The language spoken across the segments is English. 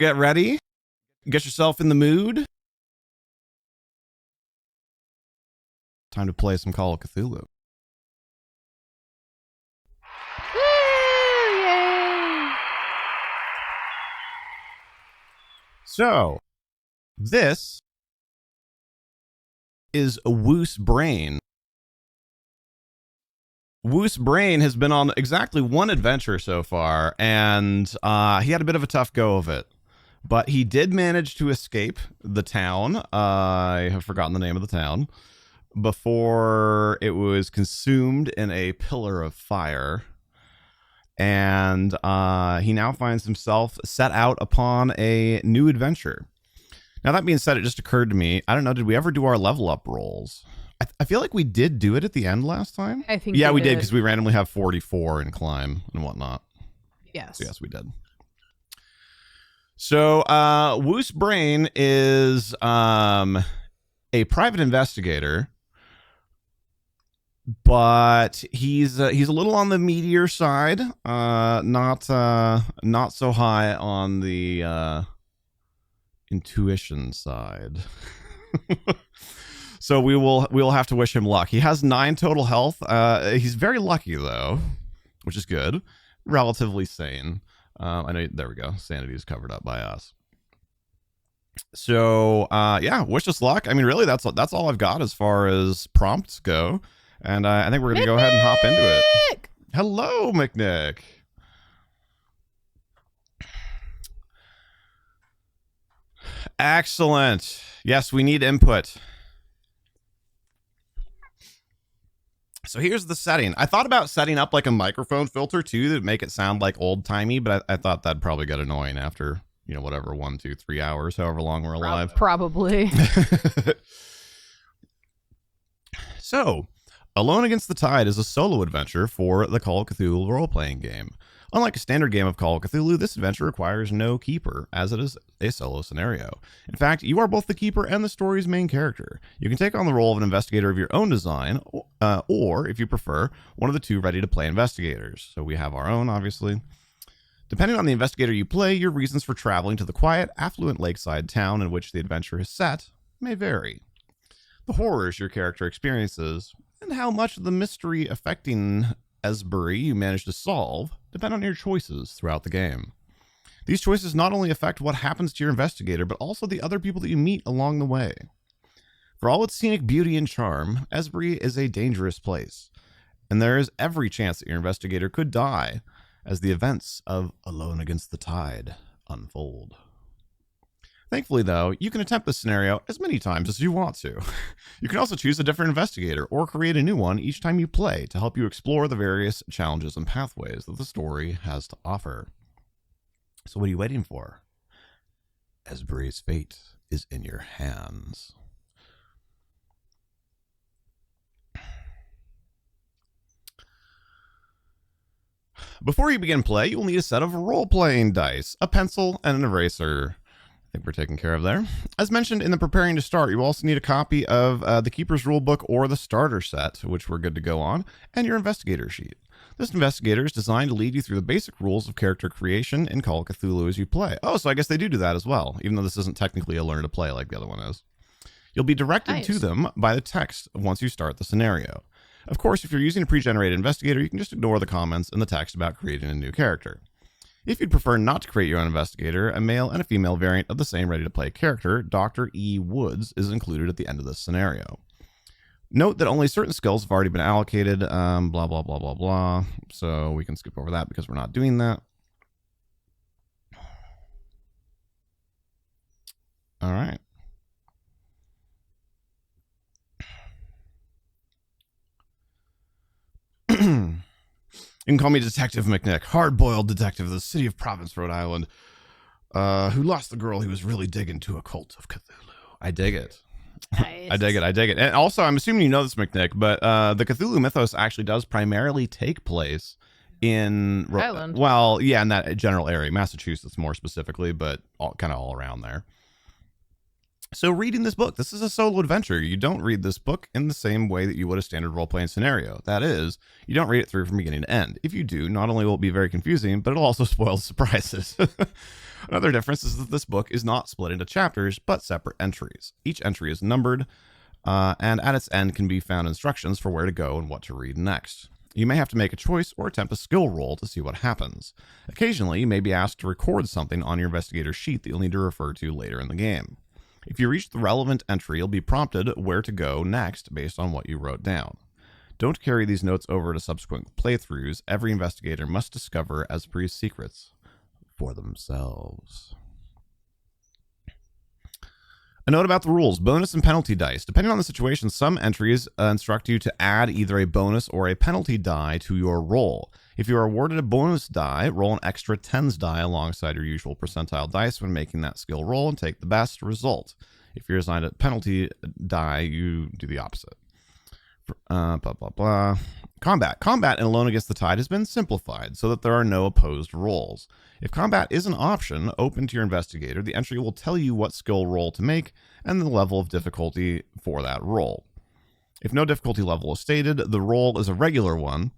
Get ready. Get yourself in the mood. Time to play some Call of Cthulhu. Woo! Yay! So, this is Wuce Brayne. Wuce Brayne has been on exactly one adventure so far, and he had a bit of a tough go of it. But he did manage to escape the town. I have forgotten the name of the town. Before it was consumed in a pillar of fire. And he now finds himself set out upon a new adventure. Now, that being said, it just occurred to me, I don't know, did we ever do our level up rolls? I feel like we did do it at the end last time. I think we did, because we randomly have 44 in climb and whatnot. Yes. So yes, we did. So Wuce Brayne is a private investigator, but he's a little on the meatier side, not so high on the intuition side. So we will have to wish him luck. He has 9 total health. He's very lucky though, which is good. Relatively sane. I know, there we go. Sanity is covered up by us. So yeah, wish us luck. I mean, really, that's all I've got as far as prompts go. And I think we're gonna go ahead and hop into it. Hello, McNick. Excellent. Yes, we need input. So here's the setting. I thought about setting up like a microphone filter too to make it sound like old timey, but I thought that'd probably get annoying after, you know, whatever, 1, 2, 3 hours, however long we're alive. Probably. So, Alone Against the Tide is a solo adventure for the Call of Cthulhu role-playing game. Unlike a standard game of Call of Cthulhu, this adventure requires no keeper, as it is a solo scenario. In fact, you are both the keeper and the story's main character. You can take on the role of an investigator of your own design, or, if you prefer, one of the 2 ready-to-play investigators. So we have our own, obviously. Depending on the investigator you play, your reasons for traveling to the quiet, affluent lakeside town in which the adventure is set may vary. The horrors your character experiences, and how much of the mystery affecting Esbury you manage to solve, depend on your choices throughout the game. These choices not only affect what happens to your investigator, but also the other people that you meet along the way. For all its scenic beauty and charm, Esbury is a dangerous place, and there is every chance that your investigator could die as the events of Alone Against the Tide unfold. Thankfully, though, you can attempt this scenario as many times as you want to. You can also choose a different investigator or create a new one each time you play to help you explore the various challenges and pathways that the story has to offer. So what are you waiting for? Esbury's fate is in your hands. Before you begin play, you will need a set of role-playing dice, a pencil, and an eraser. I think we're taken care of there. As mentioned in the preparing to start, you also need a copy of the Keeper's Rulebook or the starter set, which we're good to go on, and your investigator sheet. This investigator is designed to lead you through the basic rules of character creation in Call of Cthulhu as you play. Oh, so I guess they do that as well, even though this isn't technically a learn to play like the other one is. You'll be directed to them by the text once you start the scenario. Of course, if you're using a pre-generated investigator, you can just ignore the comments in the text about creating a new character. If you'd prefer not to create your own investigator, a male and a female variant of the same ready-to-play character, Dr. E. Woods, is included at the end of this scenario. Note that only certain skills have already been allocated, blah, blah, blah, blah, blah. So we can skip over that because we're not doing that. All right. You can call me Detective McNick, hard-boiled detective of the city of Providence, Rhode Island, who lost the girl he was really digging to a cult of Cthulhu. I dig it. Nice. I dig it. And also, I'm assuming you know this, McNick, but the Cthulhu mythos actually does primarily take place in Ireland. Well, yeah, in that general area, Massachusetts more specifically, but kind of all around there. So reading this book, this is a solo adventure. You don't read this book in the same way that you would a standard role-playing scenario. That is, you don't read it through from beginning to end. If you do, not only will it be very confusing, but it'll also spoil the surprises. Another difference is that this book is not split into chapters, but separate entries. Each entry is numbered, and at its end can be found instructions for where to go and what to read next. You may have to make a choice or attempt a skill roll to see what happens. Occasionally, you may be asked to record something on your investigator sheet that you'll need to refer to later in the game. If you reach the relevant entry, you'll be prompted where to go next based on what you wrote down. Don't carry these notes over to subsequent playthroughs. Every investigator must discover Esbury's secrets for themselves. A note about the rules: bonus and penalty dice. Depending on the situation, some entries instruct you to add either a bonus or a penalty die to your roll. If you are awarded a bonus die, roll an extra tens die alongside your usual percentile dice when making that skill roll and take the best result. If you're assigned a penalty die, you do the opposite. Blah, blah, blah. Combat in Alone Against the Tide has been simplified so that there are no opposed rolls. If combat is an option open to your investigator, the entry will tell you what skill roll to make and the level of difficulty for that roll. If no difficulty level is stated, the roll is a regular one,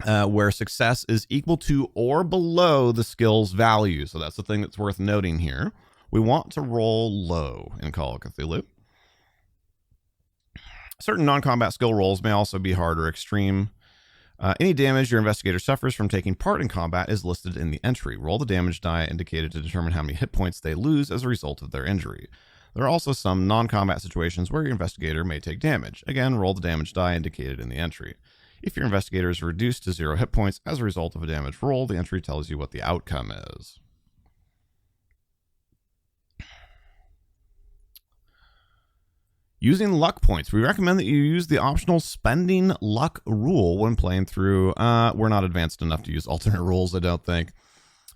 where success is equal to or below the skill's value. So that's the thing that's worth noting here. We want to roll low in Call of Cthulhu. Certain non-combat skill rolls may also be hard or extreme. Any damage your investigator suffers from taking part in combat is listed in the entry. Roll the damage die indicated to determine how many hit points they lose as a result of their injury. There are also some non-combat situations where your investigator may take damage. Again, roll the damage die indicated in the entry. If your investigator is reduced to 0 hit points as a result of a damage roll, the entry tells you what the outcome is. Using luck points. We recommend that you use the optional spending luck rule when playing through. We're not advanced enough to use alternate rules, I don't think.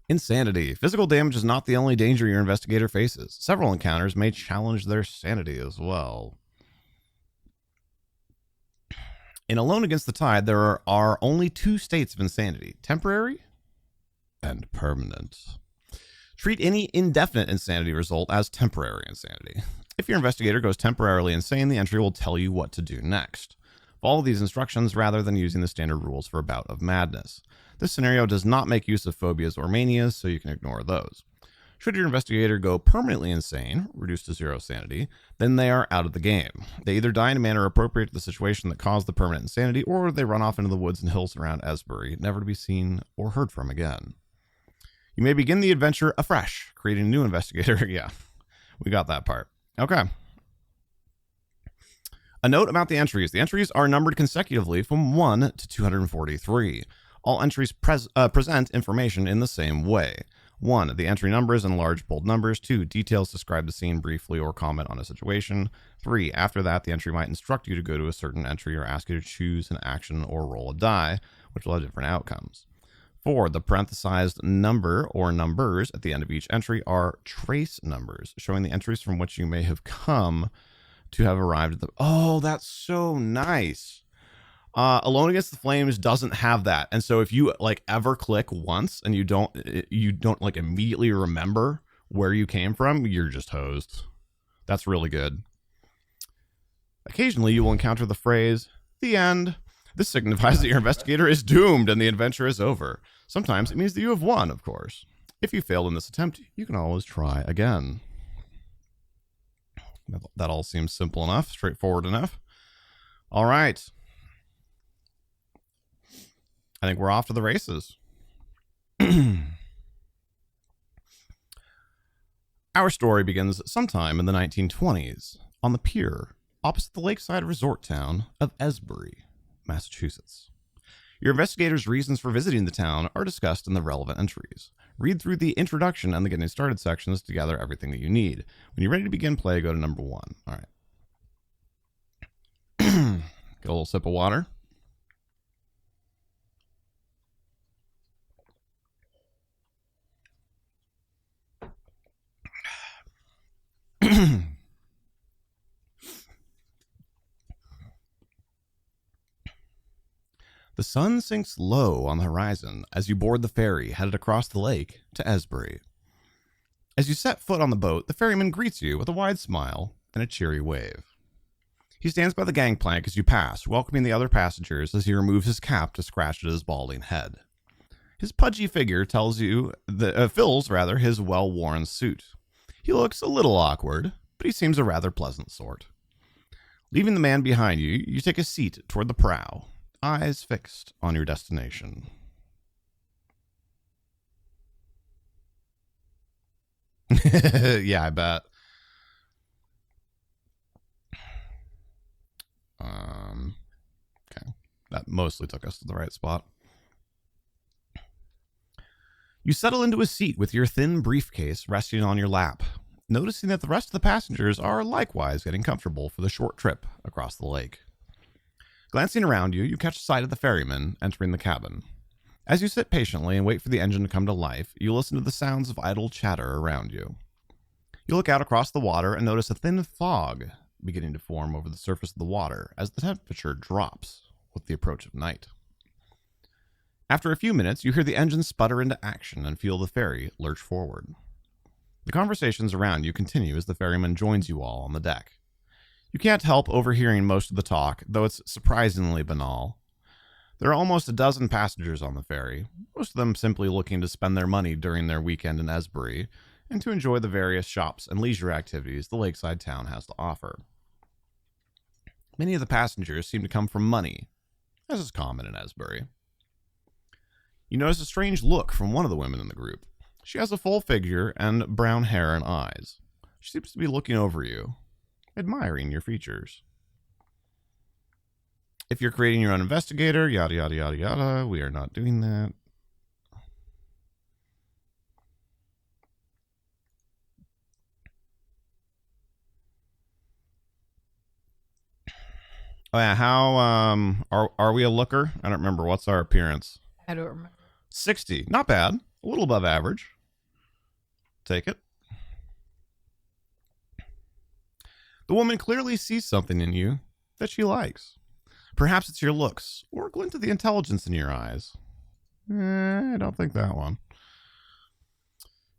Insanity. Physical damage is not the only danger your investigator faces. Several encounters may challenge their sanity as well. In Alone Against the Tide, there are only 2 states of insanity: temporary and permanent. Treat any indefinite insanity result as temporary insanity. If your investigator goes temporarily insane, the entry will tell you what to do next. Follow these instructions rather than using the standard rules for a bout of madness. This scenario does not make use of phobias or manias, so you can ignore those. Should your investigator go permanently insane, reduced to 0 sanity, then they are out of the game. They either die in a manner appropriate to the situation that caused the permanent insanity, or they run off into the woods and hills around Esbury, never to be seen or heard from again. You may begin the adventure afresh, creating a new investigator. Yeah, we got that part. Okay. A note about the entries. The entries are numbered consecutively from 1 to 243. All entries present information in the same way. 1. The entry numbers in large bold numbers. 2. Details describe the scene briefly or comment on a situation. 3. After that, the entry might instruct you to go to a certain entry or ask you to choose an action or roll a die, which will have different outcomes. 4. The parenthesized number or numbers at the end of each entry are trace numbers, showing the entries from which you may have come to have arrived at the... Oh, that's so nice. Alone Against the Flames doesn't have that. And so if you like ever click once and you don't like immediately remember where you came from, you're just hosed. That's really good. Occasionally you will encounter the phrase, "the end." This signifies that your investigator is doomed and the adventure is over. Sometimes it means that you have won, of course. If you fail in this attempt, you can always try again. That all seems simple enough, straightforward enough. All right. I think we're off to the races. Our story begins sometime in the 1920s on the pier opposite the lakeside resort town of Esbury, Massachusetts. Your investigator's reasons for visiting the town are discussed in the relevant entries. Read through the introduction and the getting started sections to gather everything that you need. When you're ready to begin play, go to number 1. All right. Get a little sip of water. The sun sinks low on the horizon as you board the ferry headed across the lake to Esbury. As you set foot on the boat, the ferryman greets you with a wide smile and a cheery wave. He stands by the gangplank as you pass, welcoming the other passengers as he removes his cap to scratch at his balding head. His pudgy figure fills his well-worn suit. He looks a little awkward, but he seems a rather pleasant sort. Leaving the man behind you, you take a seat toward the prow, eyes fixed on your destination. Yeah, I bet. Okay. That mostly took us to the right spot. You settle into a seat with your thin briefcase resting on your lap, noticing that the rest of the passengers are likewise getting comfortable for the short trip across the lake. Glancing around you, you catch sight of the ferryman entering the cabin. As you sit patiently and wait for the engine to come to life, you listen to the sounds of idle chatter around you. You look out across the water and notice a thin fog beginning to form over the surface of the water as the temperature drops with the approach of night. After a few minutes, you hear the engine sputter into action and feel the ferry lurch forward. The conversations around you continue as the ferryman joins you all on the deck. You can't help overhearing most of the talk, though it's surprisingly banal. There are almost a dozen passengers on the ferry, most of them simply looking to spend their money during their weekend in Esbury and to enjoy the various shops and leisure activities the lakeside town has to offer. Many of the passengers seem to come from money, as is common in Esbury. You notice a strange look from one of the women in the group. She has a full figure and brown hair and eyes. She seems to be looking over you, admiring your features. If you're creating your own investigator, yada, yada, yada, yada, we are not doing that. Oh yeah, how are we a looker? I don't remember. What's our appearance? I don't remember. 60. Not bad. A little above average. Take it. The woman clearly sees something in you that she likes. Perhaps it's your looks, or a glint of the intelligence in your eyes. I don't think that one.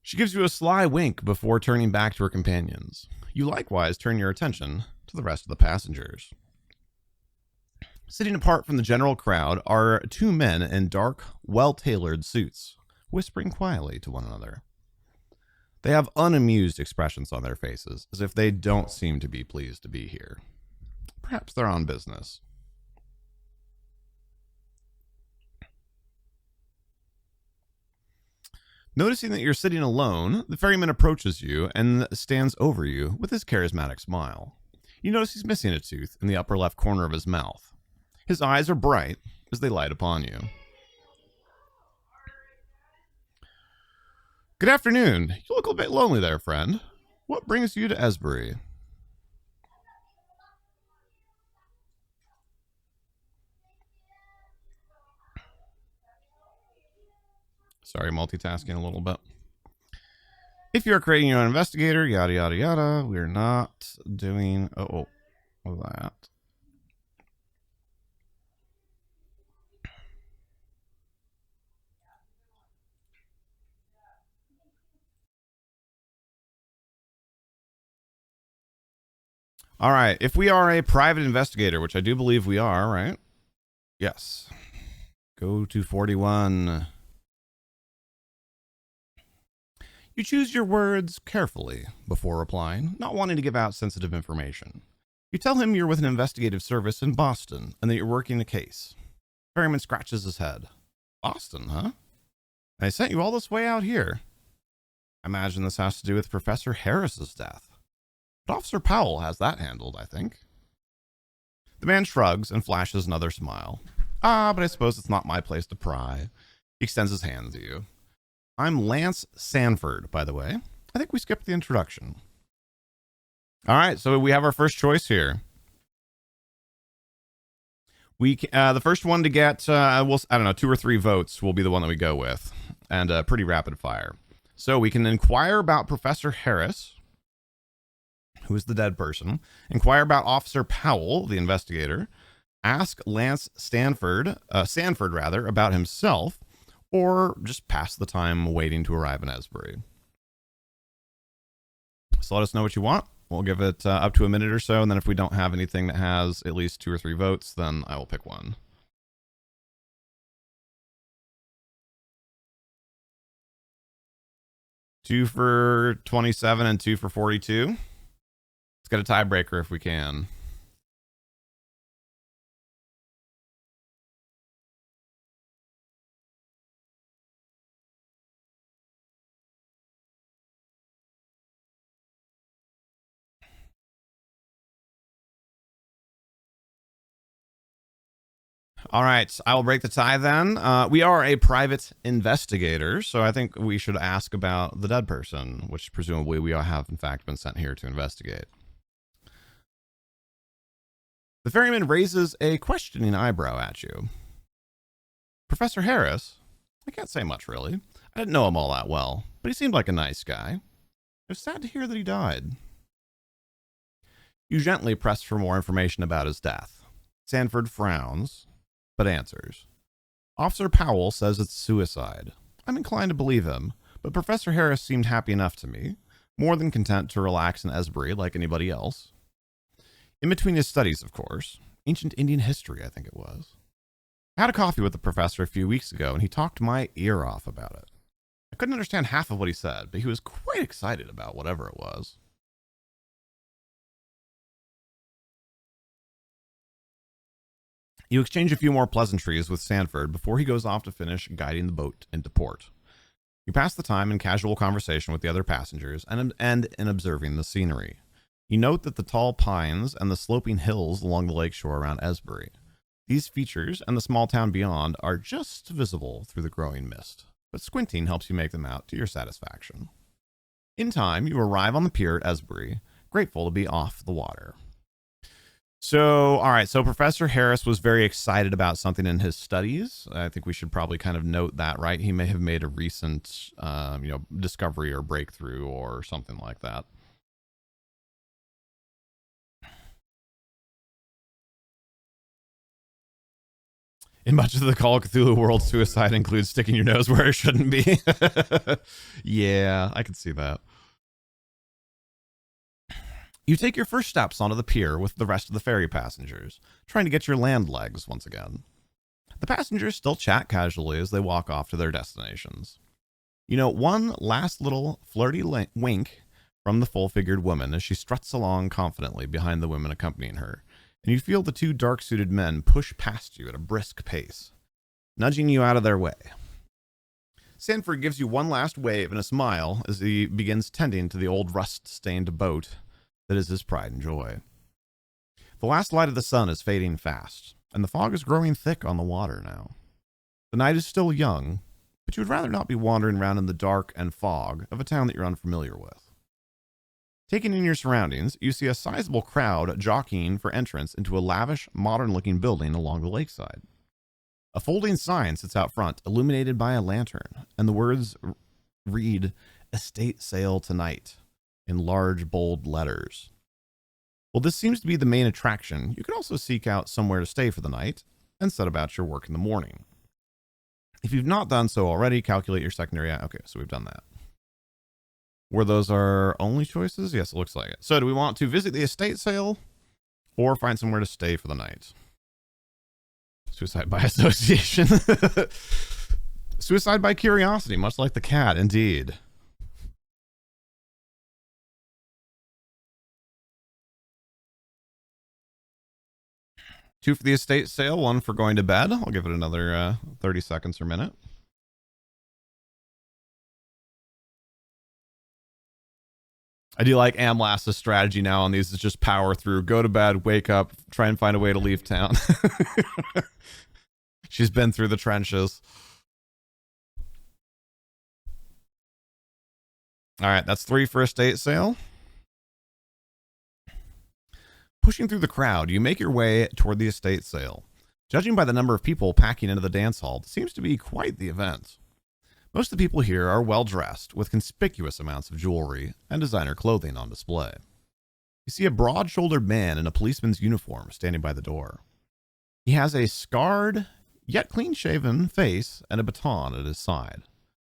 She gives you a sly wink before turning back to her companions. You likewise turn your attention to the rest of the passengers. Sitting apart from the general crowd are two men in dark, well-tailored suits, whispering quietly to one another. They have unamused expressions on their faces, as if they don't seem to be pleased to be here. Perhaps they're on business. Noticing that you're sitting alone, the ferryman approaches you and stands over you with his charismatic smile. You notice he's missing a tooth in the upper left corner of his mouth. His eyes are bright as they light upon you. Good afternoon. You look a bit lonely there, friend. What brings you to Esbury? Sorry, multitasking a little bit. If you're creating your own investigator, yada, yada, yada, we're not doing that. All right. If we are a private investigator, which I do believe we are, right? Yes. Go to 41. You choose your words carefully before replying, not wanting to give out sensitive information. You tell him you're with an investigative service in Boston and that you're working a case. Ferryman scratches his head. Boston, huh? I sent you all this way out here. I imagine this has to do with Professor Harris's death. But Officer Powell has that handled, I think. The man shrugs and flashes another smile. But I suppose it's not my place to pry. He extends his hand to you. I'm Lance Sanford, by the way. I think we skipped the introduction. All right, so we have our first choice here. The first one to get, I don't know, 2 or 3 votes will be the one that we go with. And pretty rapid fire. So we can inquire about Professor Harris, who is the dead person, inquire about Officer Powell, the investigator, ask Lance Sanford about himself, or just pass the time waiting to arrive in Esbury. So let us know what you want. We'll give it up to a minute or so, and then if we don't have anything that has at least 2 or 3 votes, then I will pick one. Two for 27 and 2 for 42. Let's get a tiebreaker if we can. All right, I will break the tie then. We are a private investigator, so I think we should ask about the dead person, which presumably we have in fact been sent here to investigate. The ferryman raises a questioning eyebrow at you. Professor Harris? I can't say much, really. I didn't know him all that well, but he seemed like a nice guy. It was sad to hear that he died. You gently press for more information about his death. Sanford frowns, but answers. Officer Powell says it's suicide. I'm inclined to believe him, but Professor Harris seemed happy enough to me, more than content to relax in Esbury like anybody else. In between his studies, of course. Ancient Indian history, I think it was. I had a coffee with the professor a few weeks ago, and he talked my ear off about it. I couldn't understand half of what he said, but he was quite excited about whatever it was. You exchange a few more pleasantries with Sanford before he goes off to finish guiding the boat into port. You pass the time in casual conversation with the other passengers and in observing the scenery. You note that the tall pines and the sloping hills along the lakeshore around Esbury. These features and the small town beyond are just visible through the growing mist, but squinting helps you make them out to your satisfaction. In time, you arrive on the pier at Esbury, grateful to be off the water. So, all right, so Professor Harris was very excited about something in his studies. I think we should probably kind of note that, right? He may have made a recent, discovery or breakthrough or something like that. In much of the Call of Cthulhu world, suicide includes sticking your nose where it shouldn't be. Yeah, I can see that. You take your first steps onto the pier with the rest of the ferry passengers, trying to get your land legs once again. The passengers still chat casually as they walk off to their destinations. You know, one last little flirty wink from the full-figured woman as she struts along confidently behind the women accompanying her, and you feel the 2 dark-suited men push past you at a brisk pace, nudging you out of their way. Sanford gives you one last wave and a smile as he begins tending to the old rust-stained boat that is his pride and joy. The last light of the sun is fading fast, and the fog is growing thick on the water now. The night is still young, but you would rather not be wandering around in the dark and fog of a town that you're unfamiliar with. Taking in your surroundings, you see a sizable crowd jockeying for entrance into a lavish, modern-looking building along the lakeside. A folding sign sits out front, illuminated by a lantern, and the words read, "Estate Sale Tonight," in large, bold letters. Well, this seems to be the main attraction. You can also seek out somewhere to stay for the night and set about your work in the morning. If you've not done so already, calculate your secondary. Okay, so we've done that. Were those our only choices? Yes, it looks like it. So do we want to visit the estate sale or find somewhere to stay for the night? Suicide by association. Suicide by curiosity, much like the cat, indeed. Two for the estate sale, one for going to bed. I'll give it another 30 seconds or minute. I do like Amlas's strategy now on these is just power through, go to bed, wake up, try and find a way to leave town. She's been through the trenches. All right, that's 3 for estate sale. Pushing through the crowd, you make your way toward the estate sale. Judging by the number of people packing into the dance hall, it seems to be quite the event. Most of the people here are well dressed, with conspicuous amounts of jewelry and designer clothing on display. You see a broad-shouldered man in a policeman's uniform standing by the door. He has a scarred, yet clean-shaven face and a baton at his side.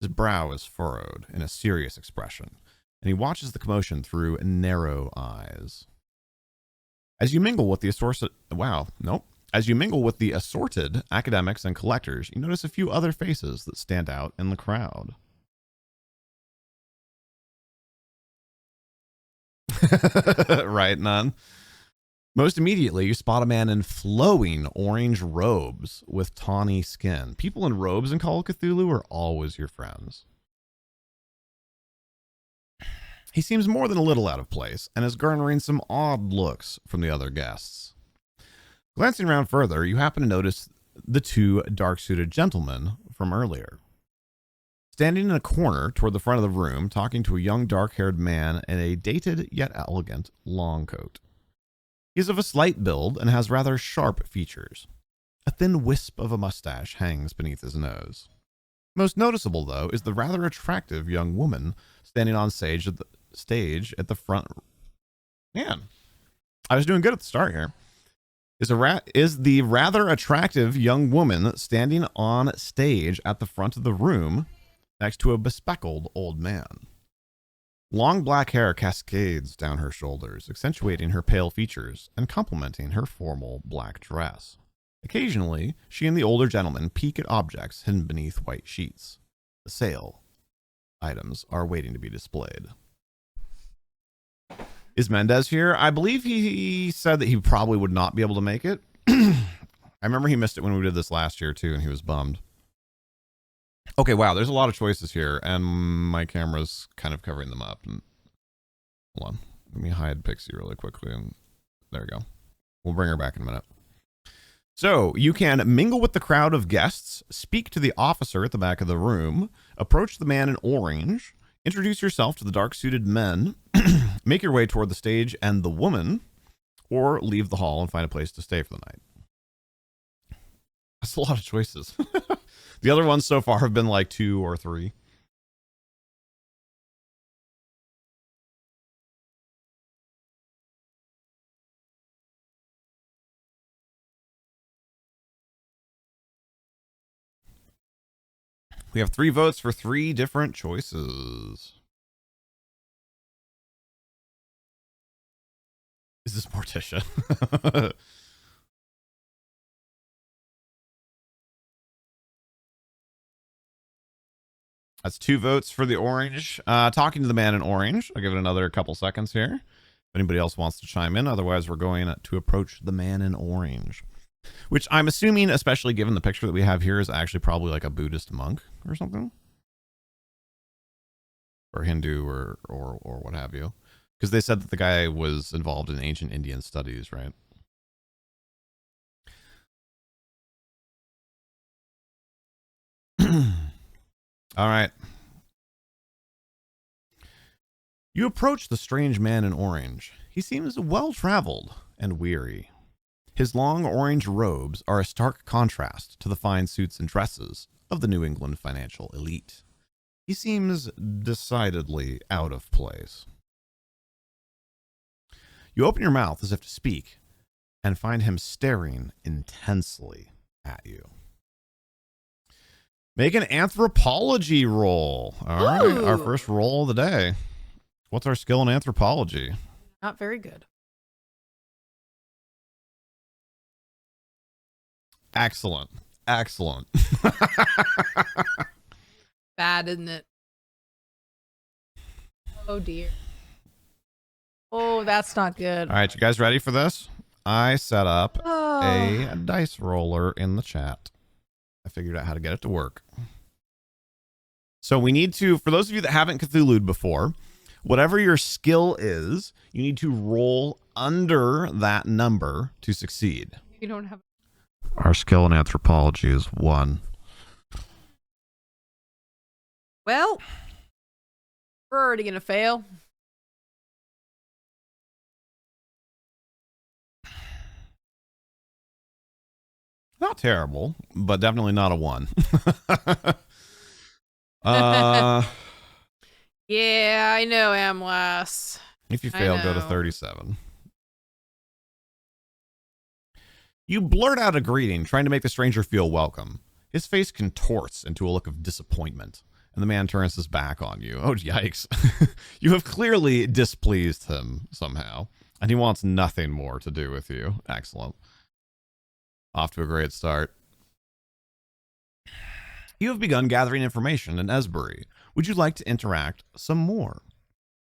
His brow is furrowed in a serious expression, and he watches the commotion through narrow eyes. As you mingle with the assorted academics and collectors, you notice a few other faces that stand out in the crowd. Right, none. Most immediately, you spot a man in flowing orange robes with tawny skin. People in robes in Call of Cthulhu are always your friends. He seems more than a little out of place and is garnering some odd looks from the other guests. Glancing around further, you happen to notice the two dark-suited gentlemen from earlier. Standing in a corner toward the front of the room, talking to a young dark-haired man in a dated yet elegant long coat. He is of a slight build and has rather sharp features. A thin wisp of a mustache hangs beneath his nose. Most noticeable, though, is the rather attractive young woman standing on stage at the front. Man, I was doing good at the start here. Is the rather attractive young woman standing on stage at the front of the room next to a bespectacled old man. Long black hair cascades down her shoulders, accentuating her pale features and complementing her formal black dress. Occasionally, she and the older gentleman peek at objects hidden beneath white sheets. The sale items are waiting to be displayed. Is Mendez here? I believe he said that he probably would not be able to make it. I remember he missed it when we did this last year too, and he was bummed. Okay, wow, there's a lot of choices here, and my camera's kind of covering them up. And hold on, let me hide Pixie really quickly, and there we go. We'll bring her back in a minute. So, you can mingle with the crowd of guests, speak to the officer at the back of the room, approach the man in orange, introduce yourself to the dark-suited men, make your way toward the stage and the woman, or leave the hall and find a place to stay for the night. That's a lot of choices. The other ones so far have been like 2 or 3. We have 3 votes for 3 different choices. Is this Morticia? That's 2 votes for the orange. Talking to the man in orange. I'll give it another couple seconds here. If anybody else wants to chime in. Otherwise, we're going to approach the man in orange. Which I'm assuming, especially given the picture that we have here, is actually probably like a Buddhist monk or something. Or Hindu or what have you. Because they said that the guy was involved in ancient Indian studies, right? All right. You approach the strange man in orange. He seems well-traveled and weary. His long orange robes are a stark contrast to the fine suits and dresses of the New England financial elite. He seems decidedly out of place. You open your mouth as if to speak and find him staring intensely at you. Make an anthropology roll. All right, our first roll of the day. What's our skill in anthropology? Not very good. Excellent. Excellent. Bad, isn't it? Oh, dear. Oh, that's not good. All right, you guys ready for this? I set up a dice roller in the chat. I figured out how to get it to work. So we need to, for those of you that haven't Cthulhu'd before, whatever your skill is, you need to roll under that number to succeed. You don't have. Our skill in anthropology is 1. Well, we're already going to fail. Not terrible, but definitely not a 1. Yeah, I know, Amlas. If you fail, go to 37. You blurt out a greeting, trying to make the stranger feel welcome. His face contorts into a look of disappointment, And the man turns his back on you. Oh, yikes. You have clearly displeased him somehow, and he wants nothing more to do with you. Excellent. Off to a great start. You have begun gathering information in Esbury. Would you like to interact some more?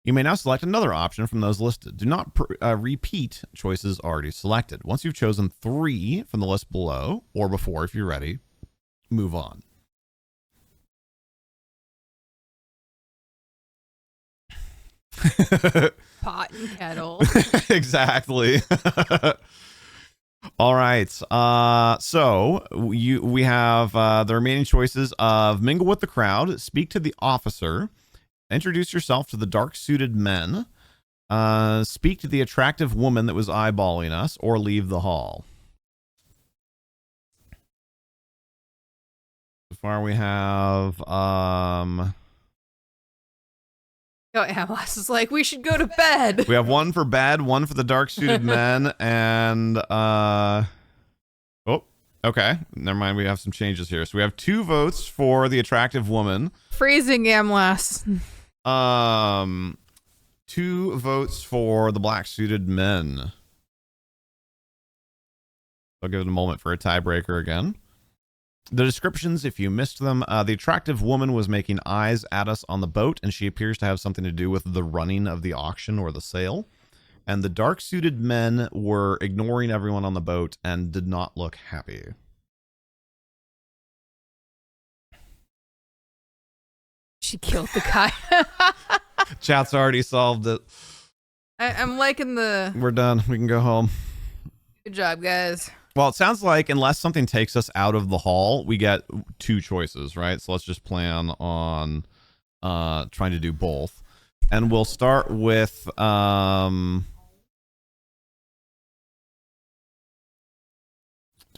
You may now select another option from those listed. Do not repeat choices already selected. Once you've chosen 3 from the list below, or before if you're ready, move on. Pot and kettle. Exactly. All right. So we have the remaining choices of mingle with the crowd, speak to the officer, introduce yourself to the dark-suited men, speak to the attractive woman that was eyeballing us, or leave the hall. So far we have Oh, Amos is like, we should go to bed. we have 1 for bed, 1 for the dark-suited men, and oh, okay. Never mind. We have some changes here. So we have 2 votes for the attractive woman. Phrasing, Amlas. 2 votes for the black-suited men. I'll give it a moment for a tiebreaker again. The descriptions, if you missed them, the attractive woman was making eyes at us on the boat, and she appears to have something to do with the running of the auction or the sale. And the dark-suited men were ignoring everyone on the boat and did not look happy. She killed the guy. Chat's already solved it. I'm liking the... We're done. We can go home. Good job, guys. Well, it sounds like unless something takes us out of the hall, we get 2 choices, right? So let's just plan on trying to do both. And we'll start with do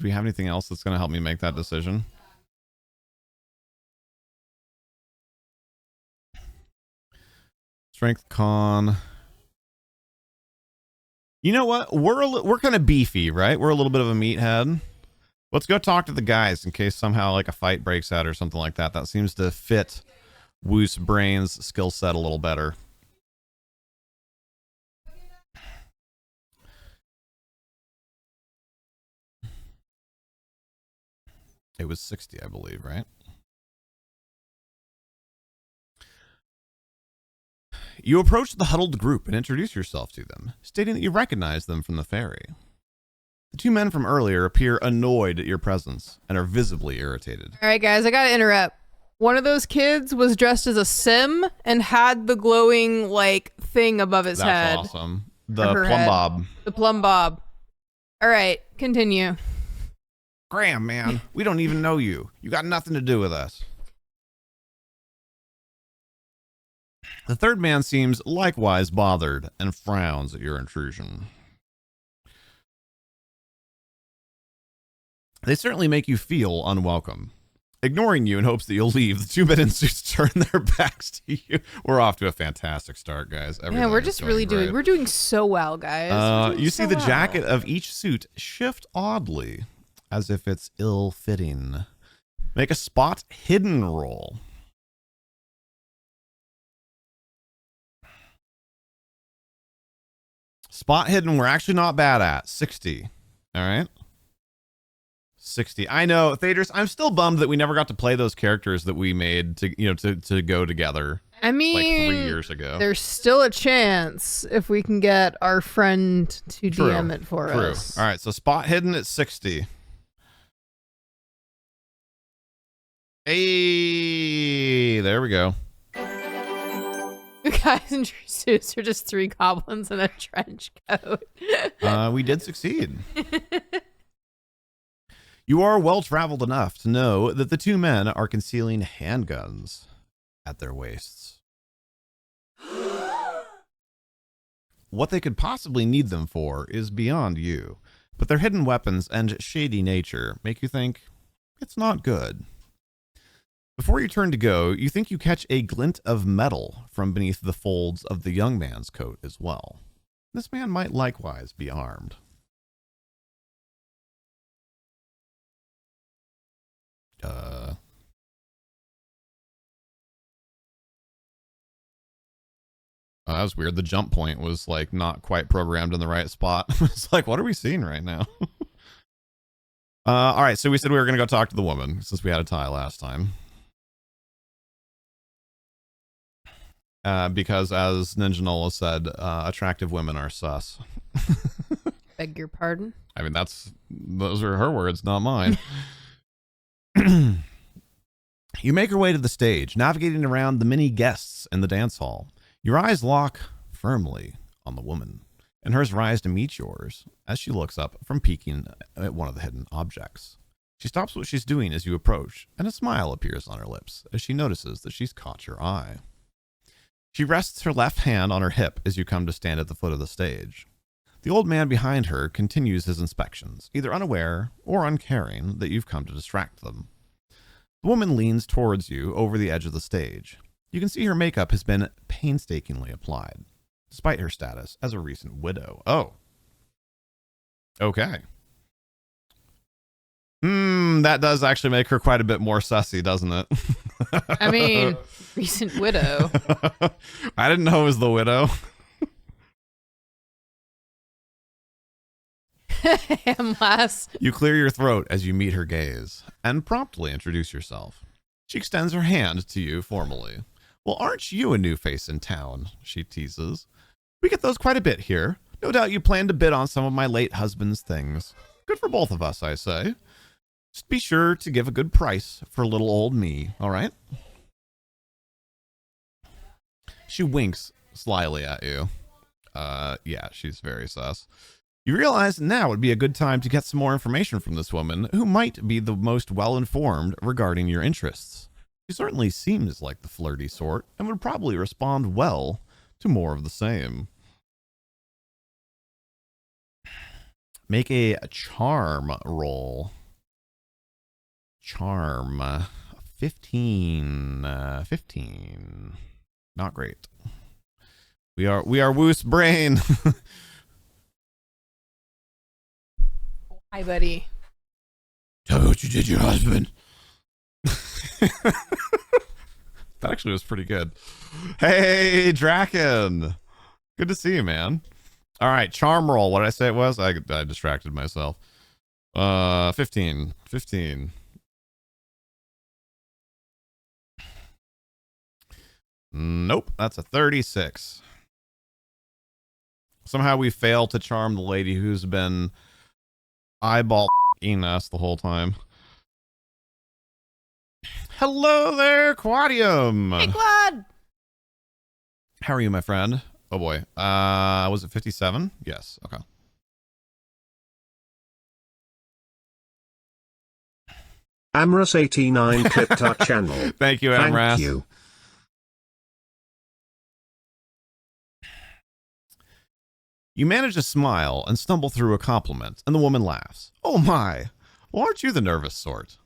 we have anything else that's going to help me make that decision? Strength con. You know what? We're kind of beefy, right? We're a little bit of a meathead. Let's go talk to the guys in case somehow like a fight breaks out or something like that. That seems to fit Wuce Brayne's skill set a little better. It was 60, I believe, right? You approach the huddled group and introduce yourself to them, stating that you recognize them from the ferry. The 2 men from earlier appear annoyed at your presence and are visibly irritated. All right, guys, I gotta interrupt. One of those kids was dressed as a sim and had the glowing, like, thing above his head. That's awesome. The Or her plumb head. bob. The plumb bob. All right, continue. Graham, man, we don't even know you. You got nothing to do with us. The 3rd man seems likewise bothered and frowns at your intrusion. They certainly make you feel unwelcome. Ignoring you in hopes that you'll leave, the 2 men in suits turn their backs to you. We're off to a fantastic start, guys. Yeah, we're just really doing, we're doing so well, guys. You see the jacket of each suit shift oddly, as if it's ill-fitting. Make a spot hidden roll. Spot hidden, we're actually not bad at. 60. All right. 60. I know, Thaddeus, I'm still bummed that we never got to play those characters that we made to, you know, to go together. I mean, like 3 years ago. There's still a chance if we can get our friend to DM it for us. All right, so spot hidden at 60. Hey, there we go. You guys in your suits are just 3 goblins in a trench coat. We did succeed. You are well-traveled enough to know that the 2 men are concealing handguns at their waists. What they could possibly need them for is beyond you, but their hidden weapons and shady nature make you think it's not good. Before you turn to go, you think you catch a glint of metal from beneath the folds of the young man's coat as well. This man might likewise be armed. Oh, that was weird. The jump point was like not quite programmed in the right spot. It's like, what are we seeing right now? All right, so we said we were going to go talk to the woman since we had a tie last time. Because as Ninja Nola said, attractive women are sus. Beg your pardon? I mean, those are her words, not mine. You make your way to the stage, navigating around the many guests in the dance hall. Your eyes lock firmly on the woman, and hers rise to meet yours as she looks up from peeking at one of the hidden objects. She stops what she's doing as you approach, and a smile appears on her lips as she notices that she's caught your eye. She rests her left hand on her hip as you come to stand at the foot of the stage. The old man behind her continues his inspections, either unaware or uncaring that you've come to distract them. The woman leans towards you over the edge of the stage. You can see her makeup has been painstakingly applied, despite her status as a recent widow. Oh. Okay. That does actually make her quite a bit more sussy, doesn't it? I mean, recent widow. I didn't know it was the widow. Lass. You clear your throat as you meet her gaze and promptly introduce yourself. She extends her hand to you formally. Well, aren't you a new face in town? She teases. We get those quite a bit here. No doubt you plan to bid on some of my late husband's things. Good for both of us, I say. Just be sure to give a good price for little old me, all right? She winks slyly at you. Yeah, she's very sus. You realize now would be a good time to get some more information from this woman, who might be the most well-informed regarding your interests. She certainly seems like the flirty sort, and would probably respond well to more of the same. Make a charm roll. Charm. 15. 15. Not great. We are Wuce Brayne. Hi, buddy. Tell me what you did to your husband. That actually was pretty good. Hey, Draken. Good to see you, man. All right, charm roll. What did I say it was? I distracted myself. 15. 15. Nope, that's a 36. Somehow we failed to charm the lady who's been eyeball-ing us the whole time. Hello there, Quadium. Hey, Quad. How are you, my friend? Oh boy. Was it 57? Yes. Okay. Amras89 clipped our channel. Thank you, Amras. Thank you. You manage to smile and stumble through a compliment, and the woman laughs. Oh my. Well, aren't you the nervous sort?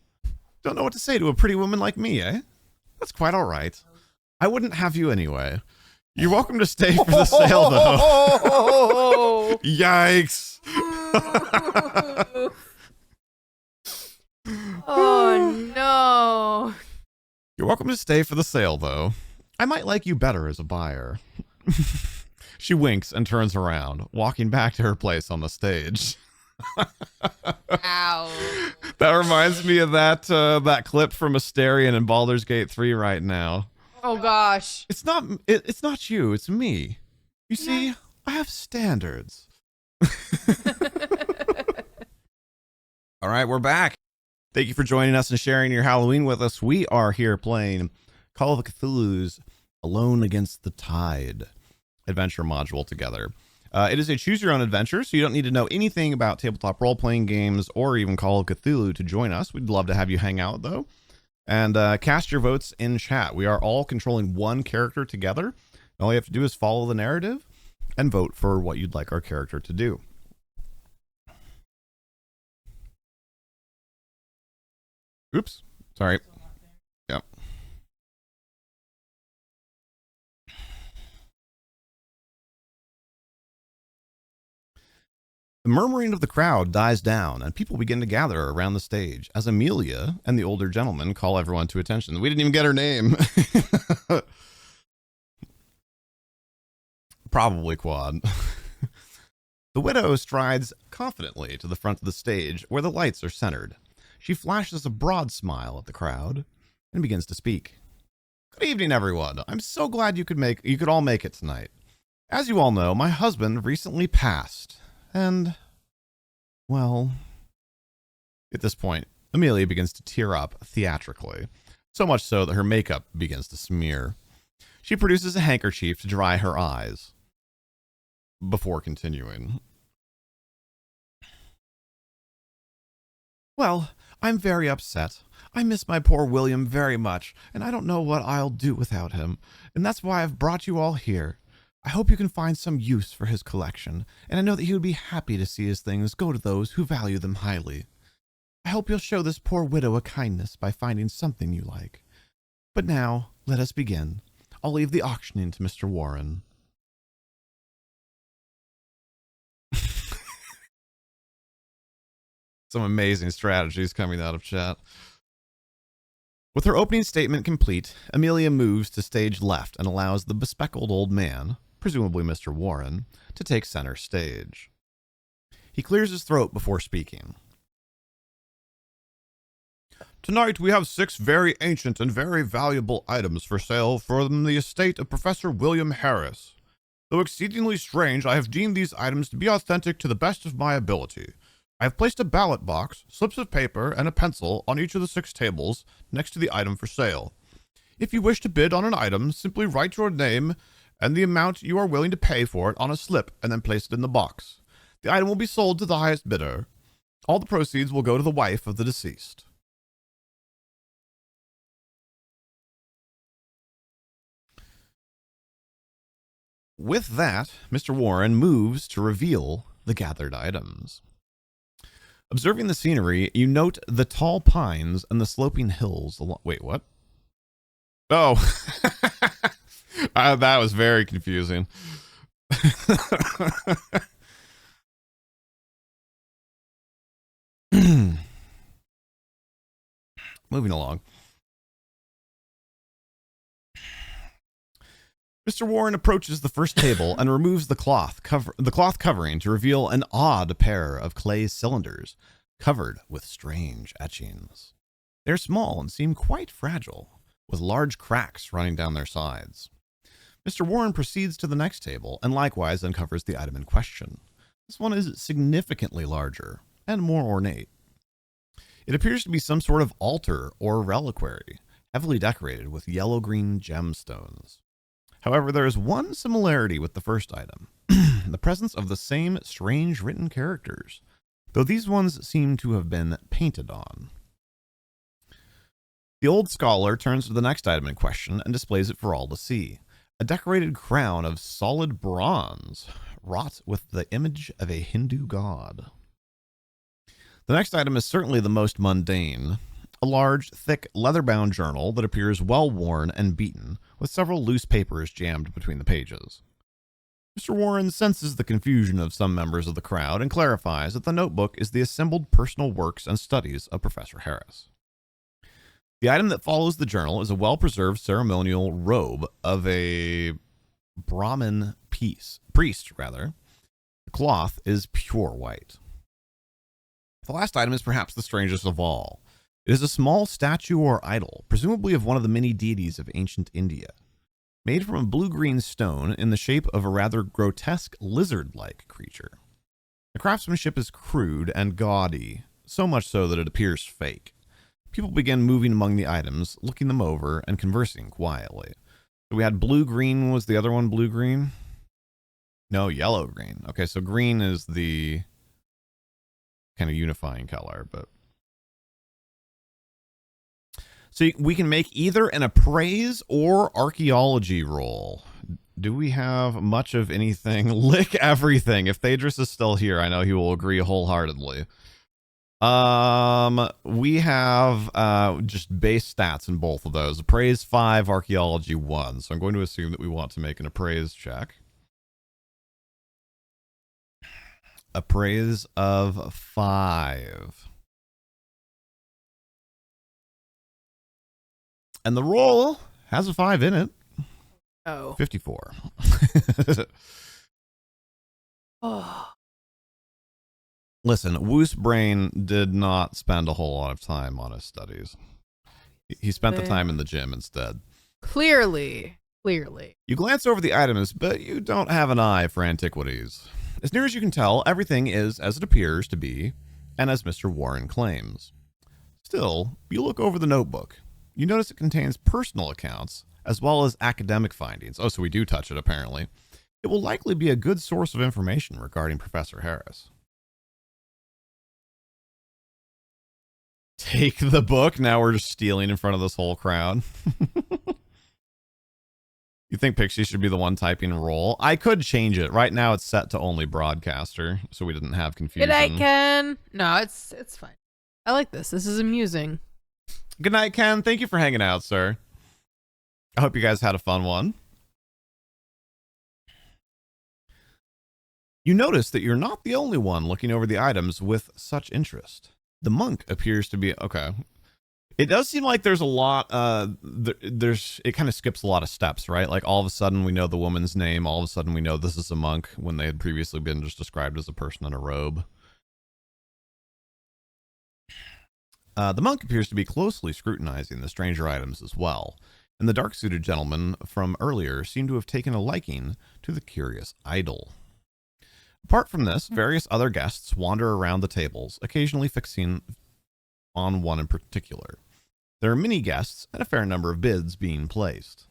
Don't know what to say to a pretty woman like me, eh? That's quite all right. I wouldn't have you anyway. You're welcome to stay for the sale, though. Yikes. Oh, no. You're welcome to stay for the sale, though. I might like you better as a buyer. She winks and turns around, walking back to her place on the stage. Ow. That reminds me of that clip from Asterion in Baldur's Gate 3 right now. Oh, gosh. It's not you, it's me. You see, I have standards. All right, we're back. Thank you for joining us and sharing your Halloween with us. We are here playing Call of Cthulhu's Alone Against the Tide adventure module together. It is a choose your own adventure, so you don't need to know anything about tabletop role-playing games or even Call of Cthulhu to join us. We'd love to have you hang out, though. And cast your votes in chat. We are all controlling one character together. All you have to do is follow the narrative and vote for what you'd like our character to do. Oops. Sorry. Yep. The murmuring of the crowd dies down, and people begin to gather around the stage as Amelia and the older gentleman call everyone to attention. We didn't even get her name. Probably quad. The widow strides confidently to the front of the stage where the lights are centered. She flashes a broad smile at the crowd and begins to speak. Good evening, everyone. I'm so glad you could all make it tonight. As you all know, my husband recently passed, and, well, at this point, Amelia begins to tear up theatrically, so much so that her makeup begins to smear. She produces a handkerchief to dry her eyes before continuing. Well, I'm very upset. I miss my poor William very much, and I don't know what I'll do without him, and that's why I've brought you all here. I hope you can find some use for his collection, and I know that he would be happy to see his things go to those who value them highly. I hope you'll show this poor widow a kindness by finding something you like. But now, let us begin. I'll leave the auctioning to Mr. Warren. Some amazing strategies coming out of chat. With her opening statement complete, Amelia moves to stage left and allows the bespectacled old man, presumably Mr. Warren, to take center stage. He clears his throat before speaking. Tonight we have 6 very ancient and very valuable items for sale from the estate of Professor William Harris. Though exceedingly strange, I have deemed these items to be authentic to the best of my ability. I have placed a ballot box, slips of paper, and a pencil on each of the 6 tables next to the item for sale. If you wish to bid on an item, simply write your name and the amount you are willing to pay for it on a slip and then place it in the box. The item will be sold to the highest bidder. All the proceeds will go to the wife of the deceased. With that, Mr. Warren moves to reveal the gathered items. Observing the scenery, you note the tall pines and the sloping hills. Wait, what? Oh, that was very confusing. Moving along. Mr. Warren approaches the first table and removes the cloth covering to reveal an odd pair of clay cylinders covered with strange etchings. They're small and seem quite fragile, with large cracks running down their sides. Mr. Warren proceeds to the next table and likewise uncovers the item in question. This one is significantly larger and more ornate. It appears to be some sort of altar or reliquary, heavily decorated with yellow-green gemstones. However, there is one similarity with the first item, the presence of the same strange written characters, though these ones seem to have been painted on. The old scholar turns to the next item in question and displays it for all to see, a decorated crown of solid bronze, wrought with the image of a Hindu god. The next item is certainly the most mundane, a large, thick, leather-bound journal that appears well-worn and beaten, with several loose papers jammed between the pages. Mr. Warren senses the confusion of some members of the crowd and clarifies that the notebook is the assembled personal works and studies of Professor Harris. The item that follows the journal is a well-preserved ceremonial robe of a Brahmin priest. The cloth is pure white. The last item is perhaps the strangest of all. It is a small statue or idol, presumably of one of the many deities of ancient India. Made from a blue-green stone in the shape of a rather grotesque lizard-like creature. The craftsmanship is crude and gaudy, so much so that it appears fake. People begin moving among the items, looking them over, and conversing quietly. So we had blue-green, was the other one blue-green? No, yellow-green. Okay, so green is the kind of unifying color, but... So we can make either an appraise or archaeology roll. Do we have much of anything? Lick everything. If Thadris is still here, I know he will agree wholeheartedly. We have just base stats in both of those. Appraise 5, archaeology 1. So I'm going to assume that we want to make an appraise check. Appraise of 5. And the roll has a 5 in it. Oh. 54. Oh. Listen, Wuce Brayne did not spend a whole lot of time on his studies. He spent the time in the gym instead. Clearly. You glance over the items, but you don't have an eye for antiquities. As near as you can tell, everything is as it appears to be, and as Mr. Warren claims. Still, you look over the notebook. You notice it contains personal accounts, as well as academic findings. Oh, so we do touch it, apparently. It will likely be a good source of information regarding Professor Harris. Take the book? Now we're just stealing in front of this whole crowd. You think Pixie should be the one typing roll? I could change it. Right now it's set to only broadcaster, so we didn't have confusion. Good night, Ken. No, it's fine. I like this. This is amusing. Good night, Ken. Thank you for hanging out, sir. I hope you guys had a fun one. You notice that you're not the only one looking over the items with such interest. The monk appears to be... Okay. It does seem like there's a lot... it kind of skips a lot of steps, right? Like all of a sudden we know the woman's name. All of a sudden we know this is a monk when they had previously been just described as a person in a robe. The monk appears to be closely scrutinizing the stranger items as well, and the dark-suited gentleman from earlier seemed to have taken a liking to the curious idol. Apart from this, various other guests wander around the tables, occasionally fixing on one in particular. There are many guests and a fair number of bids being placed.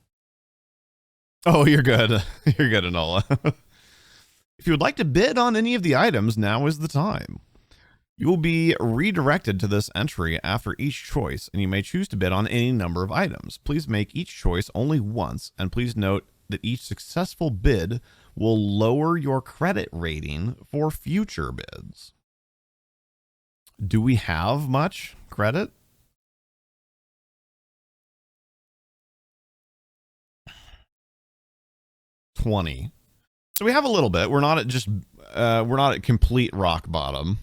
Oh, you're good. You're good, Enola. If you would like to bid on any of the items, now is the time. You will be redirected to this entry after each choice, and you may choose to bid on any number of items. Please make each choice only once, and please note that each successful bid will lower your credit rating for future bids. Do we have much credit? $20. So we have a little bit. We're not at complete rock bottom.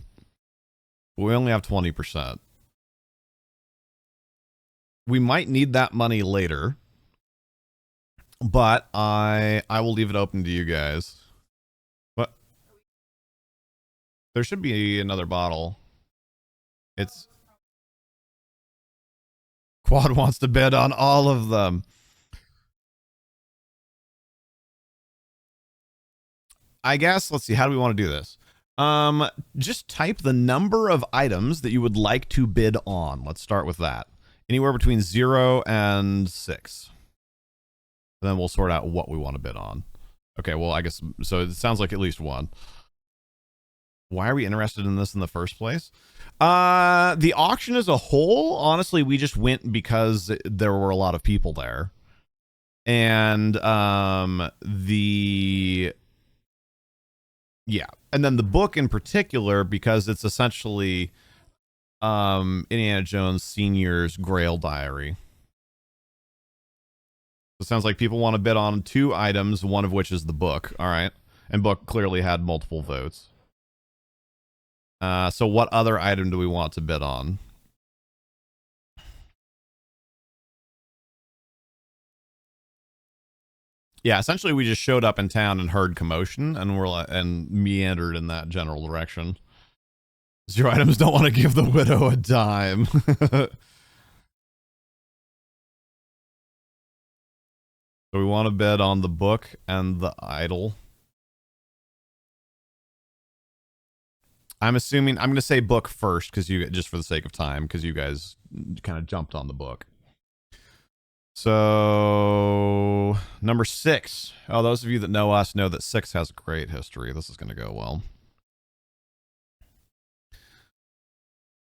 We only have 20%. We might need that money later, but I will leave it open to you guys. What? There should be another bottle. It's Quad wants to bid on all of them. I guess, let's see, how do we want to do this? Just type the number of items that you would like to bid on. Let's start with that. Anywhere between 0 and 6. And then we'll sort out what we want to bid on. Okay, well, I guess, so it sounds like at least one. Why are we interested in this in the first place? The auction as a whole, honestly, we just went because there were a lot of people there. And, yeah, and then the book in particular, because it's essentially Indiana Jones Sr.'s Grail Diary. It sounds like people want to bid on 2 items, one of which is the book. All right. And book clearly had multiple votes. So what other item do we want to bid on? Yeah, essentially we just showed up in town and heard commotion and and meandered in that general direction. 0 items don't want to give the widow a dime. So we want to bid on the book and the idol. I'm assuming I'm going to say book first because just for the sake of time, because you guys kind of jumped on the book. So number 6. Oh, those of you that know us know that 6 has a great history. This is going to go well.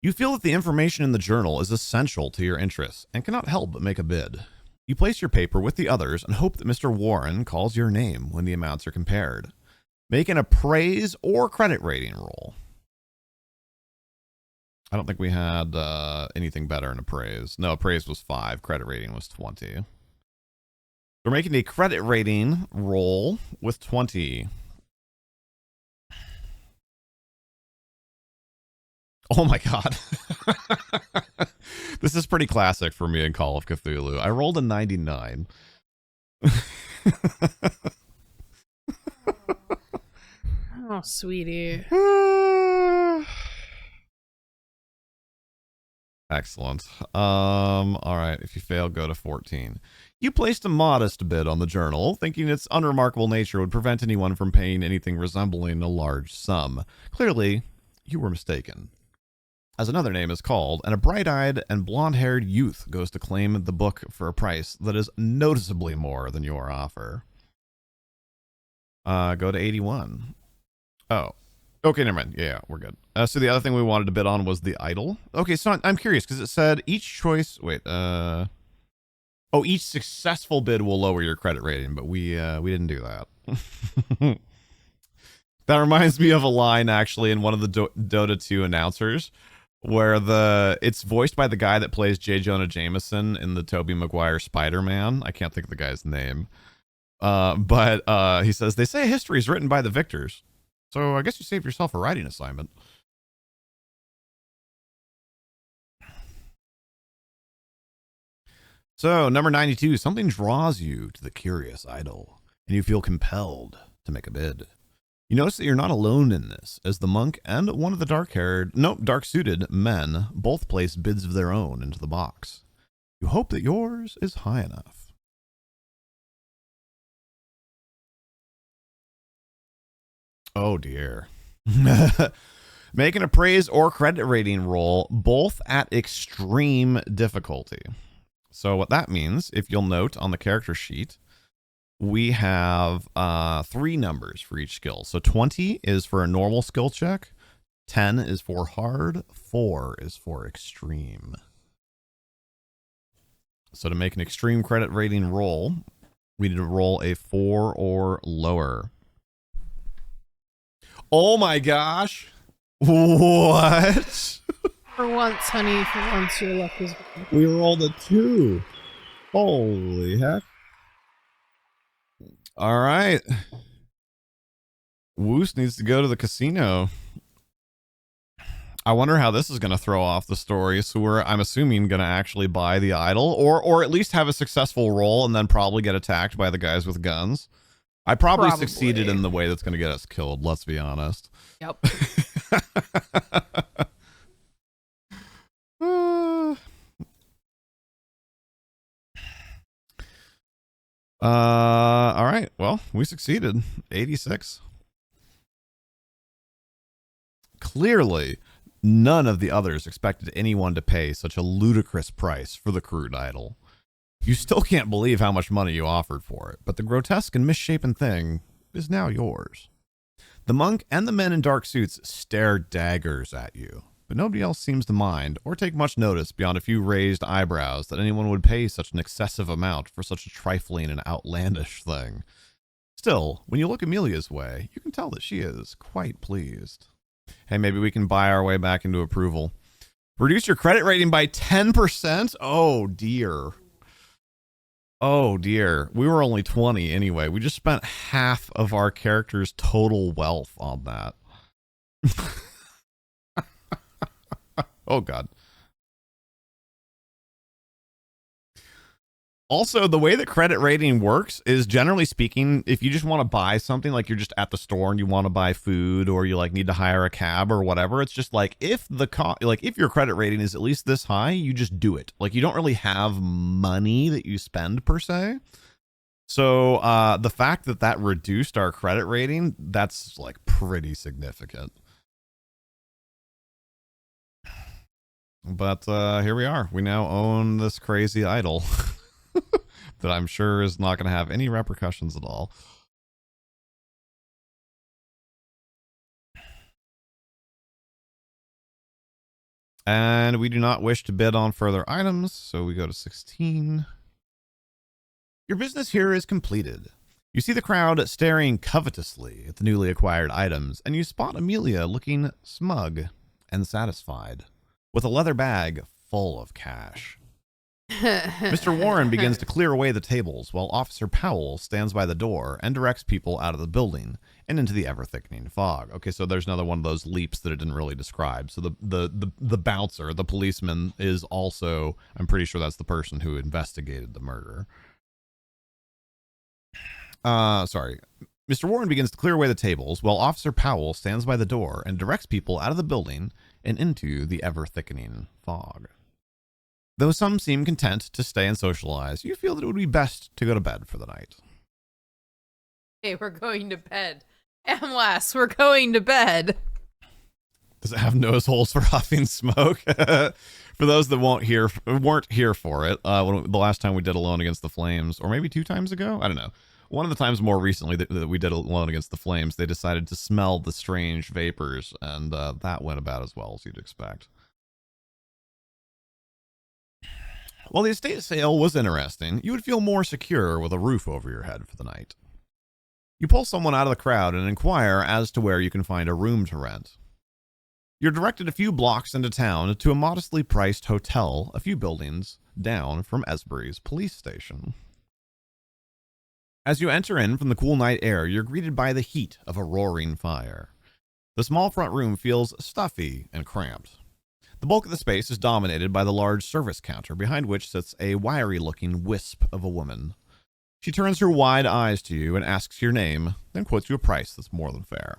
You feel that the information in the journal is essential to your interests and cannot help but make a bid. You place your paper with the others and hope that Mr. Warren calls your name when the amounts are compared. Make an appraise or credit rating roll. I don't think we had anything better in appraise. No, appraise was 5. Credit rating was 20. We're making a credit rating roll with 20. Oh my god. This is pretty classic for me in Call of Cthulhu. I rolled a 99. Oh, sweetie. Excellent. All right. If you fail, go to 14. You placed a modest bid on the journal, thinking its unremarkable nature would prevent anyone from paying anything resembling a large sum. Clearly, you were mistaken, as another name is called, and a bright-eyed and blonde-haired youth goes to claim the book for a price that is noticeably more than your offer. Go to 81. Oh. Okay, never mind. Yeah, we're good. So the other thing we wanted to bid on was the idol. Okay, so I'm curious, because it said each choice... Wait, oh, each successful bid will lower your credit rating, but we didn't do that. That reminds me of a line, actually, in one of the Dota 2 announcers, where it's voiced by the guy that plays J. Jonah Jameson in the Tobey Maguire Spider-Man. I can't think of the guy's name. But he says, they say history is written by the victors. So I guess you saved yourself a writing assignment. So, number 92, something draws you to the curious idol, and you feel compelled to make a bid. You notice that you're not alone in this, as the monk and one of the dark-suited men both place bids of their own into the box. You hope that yours is high enough. Oh dear. Make an appraise or credit rating roll, both at extreme difficulty. So what that means, if you'll note on the character sheet, we have 3 numbers for each skill. So 20 is for a normal skill check, 10 is for hard, 4 is for extreme. So to make an extreme credit rating roll, we need to roll a 4 or lower. Oh my gosh. What? For once, honey, for once your luck is good. We rolled a 2. Holy heck. All right. Wuce needs to go to the casino. I wonder how this is going to throw off the story. So I'm assuming, going to actually buy the idol, or at least have a successful roll and then probably get attacked by the guys with guns. I probably succeeded in the way that's going to get us killed, let's be honest. Yep. All right. Well, we succeeded. 86. Clearly, none of the others expected anyone to pay such a ludicrous price for the crude idol. You still can't believe how much money you offered for it, but the grotesque and misshapen thing is now yours. The monk and the men in dark suits stare daggers at you, but nobody else seems to mind or take much notice beyond a few raised eyebrows that anyone would pay such an excessive amount for such a trifling and outlandish thing. Still, when you look Amelia's way, you can tell that she is quite pleased. Hey, maybe we can buy our way back into approval. Reduce your credit rating by 10%? Oh, dear. Oh, dear. We were only 20 anyway. We just spent half of our character's total wealth on that. Oh, God. Also, the way that credit rating works is, generally speaking, if you just want to buy something, like you're just at the store and you want to buy food, or you like need to hire a cab or whatever, it's just like if your credit rating is at least this high, you just do it. Like, you don't really have money that you spend per se. So the fact that reduced our credit rating, that's like pretty significant. But here we are. We now own this crazy idol. That I'm sure is not going to have any repercussions at all. And we do not wish to bid on further items, so we go to 16. Your business here is completed. You see the crowd staring covetously at the newly acquired items, and you spot Amelia looking smug and satisfied, with a leather bag full of cash. Mr. Warren begins to clear away the tables while Officer Powell stands by the door and directs people out of the building and into the ever-thickening fog. Okay, so there's another one of those leaps that it didn't really describe. So the bouncer, the policeman, is also, I'm pretty sure that's the person who investigated the murder. Sorry. Mr. Warren begins to clear away the tables while Officer Powell stands by the door and directs people out of the building and into the ever-thickening fog. Though some seem content to stay and socialize, you feel that it would be best to go to bed for the night. Hey, we're going to bed. MLAS, we're going to bed. Does it have nose holes for huffing smoke? For those that weren't here for it, the last time we did Alone Against the Flames, or maybe 2 times ago? I don't know. One of the times more recently that we did Alone Against the Flames, they decided to smell the strange vapors, and that went about as well as you'd expect. While the estate sale was interesting, you would feel more secure with a roof over your head for the night. You pull someone out of the crowd and inquire as to where you can find a room to rent. You're directed a few blocks into town to a modestly priced hotel a few buildings down from Esbury's police station. As you enter in from the cool night air, you're greeted by the heat of a roaring fire. The small front room feels stuffy and cramped. The bulk of the space is dominated by the large service counter, behind which sits a wiry-looking wisp of a woman. She turns her wide eyes to you and asks your name, then quotes you a price that's more than fair.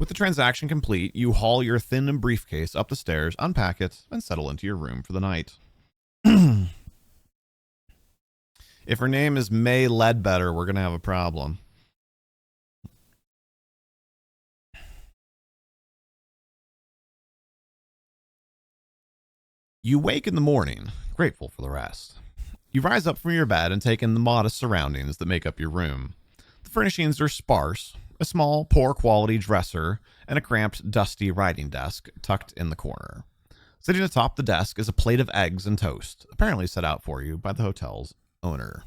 With the transaction complete, you haul your thin briefcase up the stairs, unpack it, and settle into your room for the night. If her name is May Ledbetter, we're going to have a problem. You wake in the morning, grateful for the rest. You rise up from your bed and take in the modest surroundings that make up your room. The furnishings are sparse, a small, poor-quality dresser, and a cramped, dusty writing desk tucked in the corner. Sitting atop the desk is a plate of eggs and toast, apparently set out for you by the hotel's owner.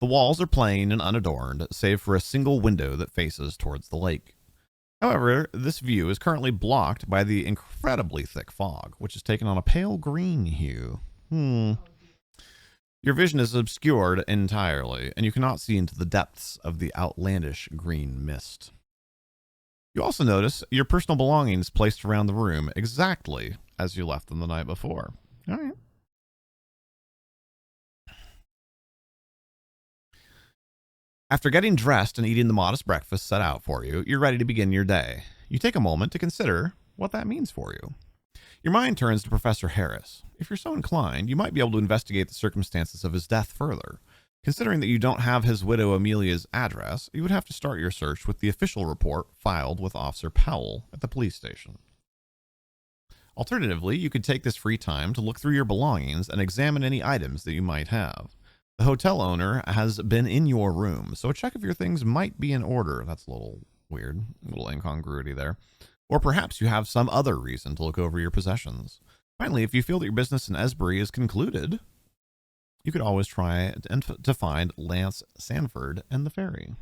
The walls are plain and unadorned, save for a single window that faces towards the lake. However, this view is currently blocked by the incredibly thick fog, which has taken on a pale green hue. Your vision is obscured entirely, and you cannot see into the depths of the outlandish green mist. You also notice your personal belongings placed around the room exactly as you left them the night before. All right. After getting dressed and eating the modest breakfast set out for you, you're ready to begin your day. You take a moment to consider what that means for you. Your mind turns to Professor Harris. If you're so inclined, you might be able to investigate the circumstances of his death further. Considering that you don't have his widow Amelia's address, you would have to start your search with the official report filed with Officer Powell at the police station. Alternatively, you could take this free time to look through your belongings and examine any items that you might have. The hotel owner has been in your room, so check if your things might be in order. That's a little weird, a little incongruity there. Or perhaps you have some other reason to look over your possessions. Finally, if you feel that your business in Esbury is concluded, you could always try to find Lance Sanford and the ferry.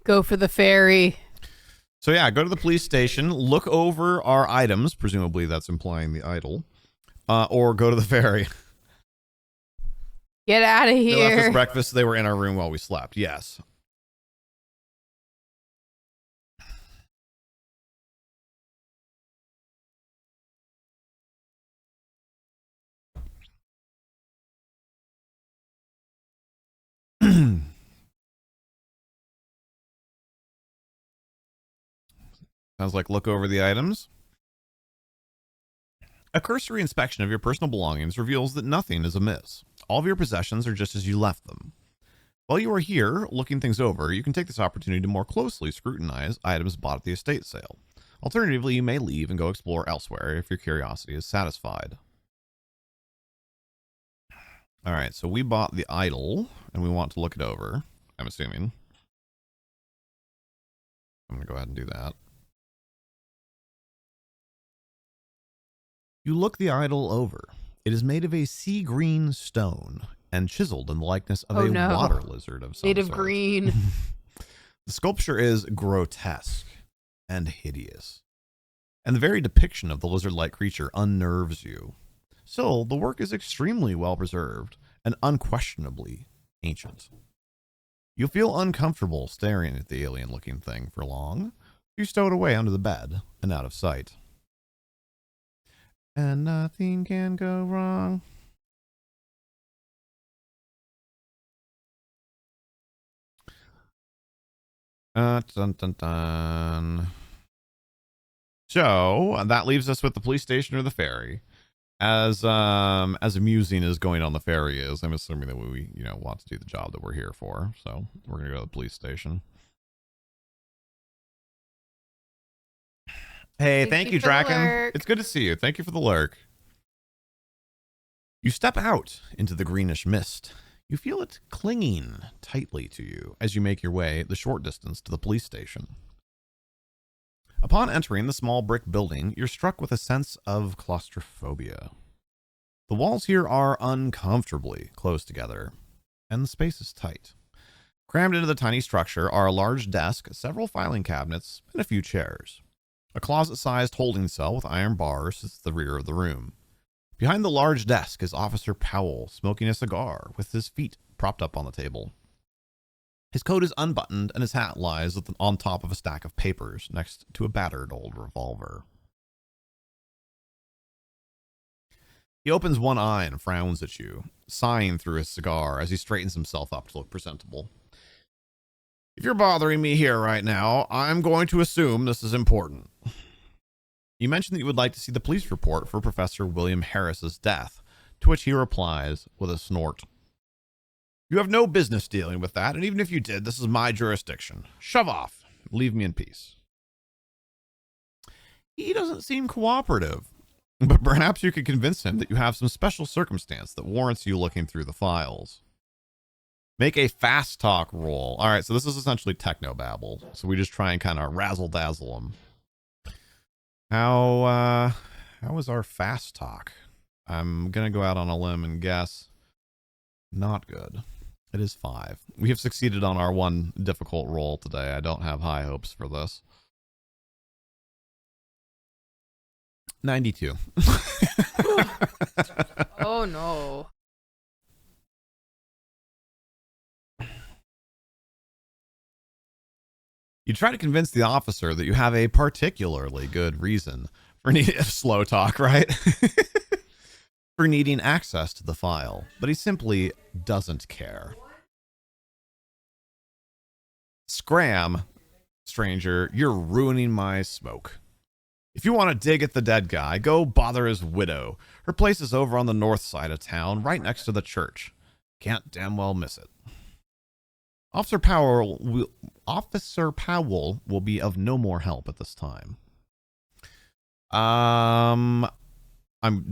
Go for the ferry. So yeah, go to the police station, look over our items, presumably that's implying the idol, or go to the ferry. Get out of here. They left us breakfast, they were in our room while we slept, yes. Sounds like look over the items. A cursory inspection of your personal belongings reveals that nothing is amiss. All of your possessions are just as you left them. While you are here looking things over, you can take this opportunity to more closely scrutinize items bought at the estate sale. Alternatively, you may leave and go explore elsewhere if your curiosity is satisfied. All right, so we bought the idol, and we want to look it over, I'm assuming. I'm going to go ahead and do that. You look the idol over. It is made of a sea green stone and chiseled in the likeness of water lizard of some Made of sort. green. The sculpture is grotesque and hideous, and the very depiction of the lizard-like creature unnerves you. Still, the work is extremely well preserved and unquestionably ancient. You feel uncomfortable staring at the alien-looking thing for long. You stow it away under the bed and out of sight. And nothing can go wrong. Dun, dun, dun. So that leaves us with the police station or the ferry. As amusing as going on the ferry is, I'm assuming that we want to do the job that we're here for. So we're gonna go to the police station. Hey, thank you, Draken. It's good to see you. Thank you for the lurk. You step out into the greenish mist. You feel it clinging tightly to you as you make your way the short distance to the police station. Upon entering the small brick building, you're struck with a sense of claustrophobia. The walls here are uncomfortably close together, and the space is tight. Crammed into the tiny structure are a large desk, several filing cabinets, and a few chairs. A closet-sized holding cell with iron bars sits at the rear of the room. Behind the large desk is Officer Powell, smoking a cigar with his feet propped up on the table. His coat is unbuttoned and his hat lies on top of a stack of papers next to a battered old revolver. He opens one eye and frowns at you, sighing through his cigar as he straightens himself up to look presentable. If you're bothering me here right now, I'm going to assume this is important. You mentioned that you would like to see the police report for Professor William Harris's death, to which he replies with a snort. You have no business dealing with that, and even if you did, this is my jurisdiction. Shove off. Leave me in peace. He doesn't seem cooperative, but perhaps you could convince him that you have some special circumstance that warrants you looking through the files. Make a fast talk roll. All right, so this is essentially technobabble. So we just try and kind of razzle-dazzle him. How is our fast talk? I'm going to go out on a limb and guess not good. It is 5. We have succeeded on our one difficult roll today. I don't have high hopes for this. 92. Oh, no. You try to convince the officer that you have a particularly good reason for needing slow talk, right? For needing access to the file, but he simply doesn't care. Scram, stranger, you're ruining my smoke. If you want to dig at the dead guy, go bother his widow. Her place is over on the north side of town, right next to the church. Can't damn well miss it. Officer Powell will be of no more help at this time. I'm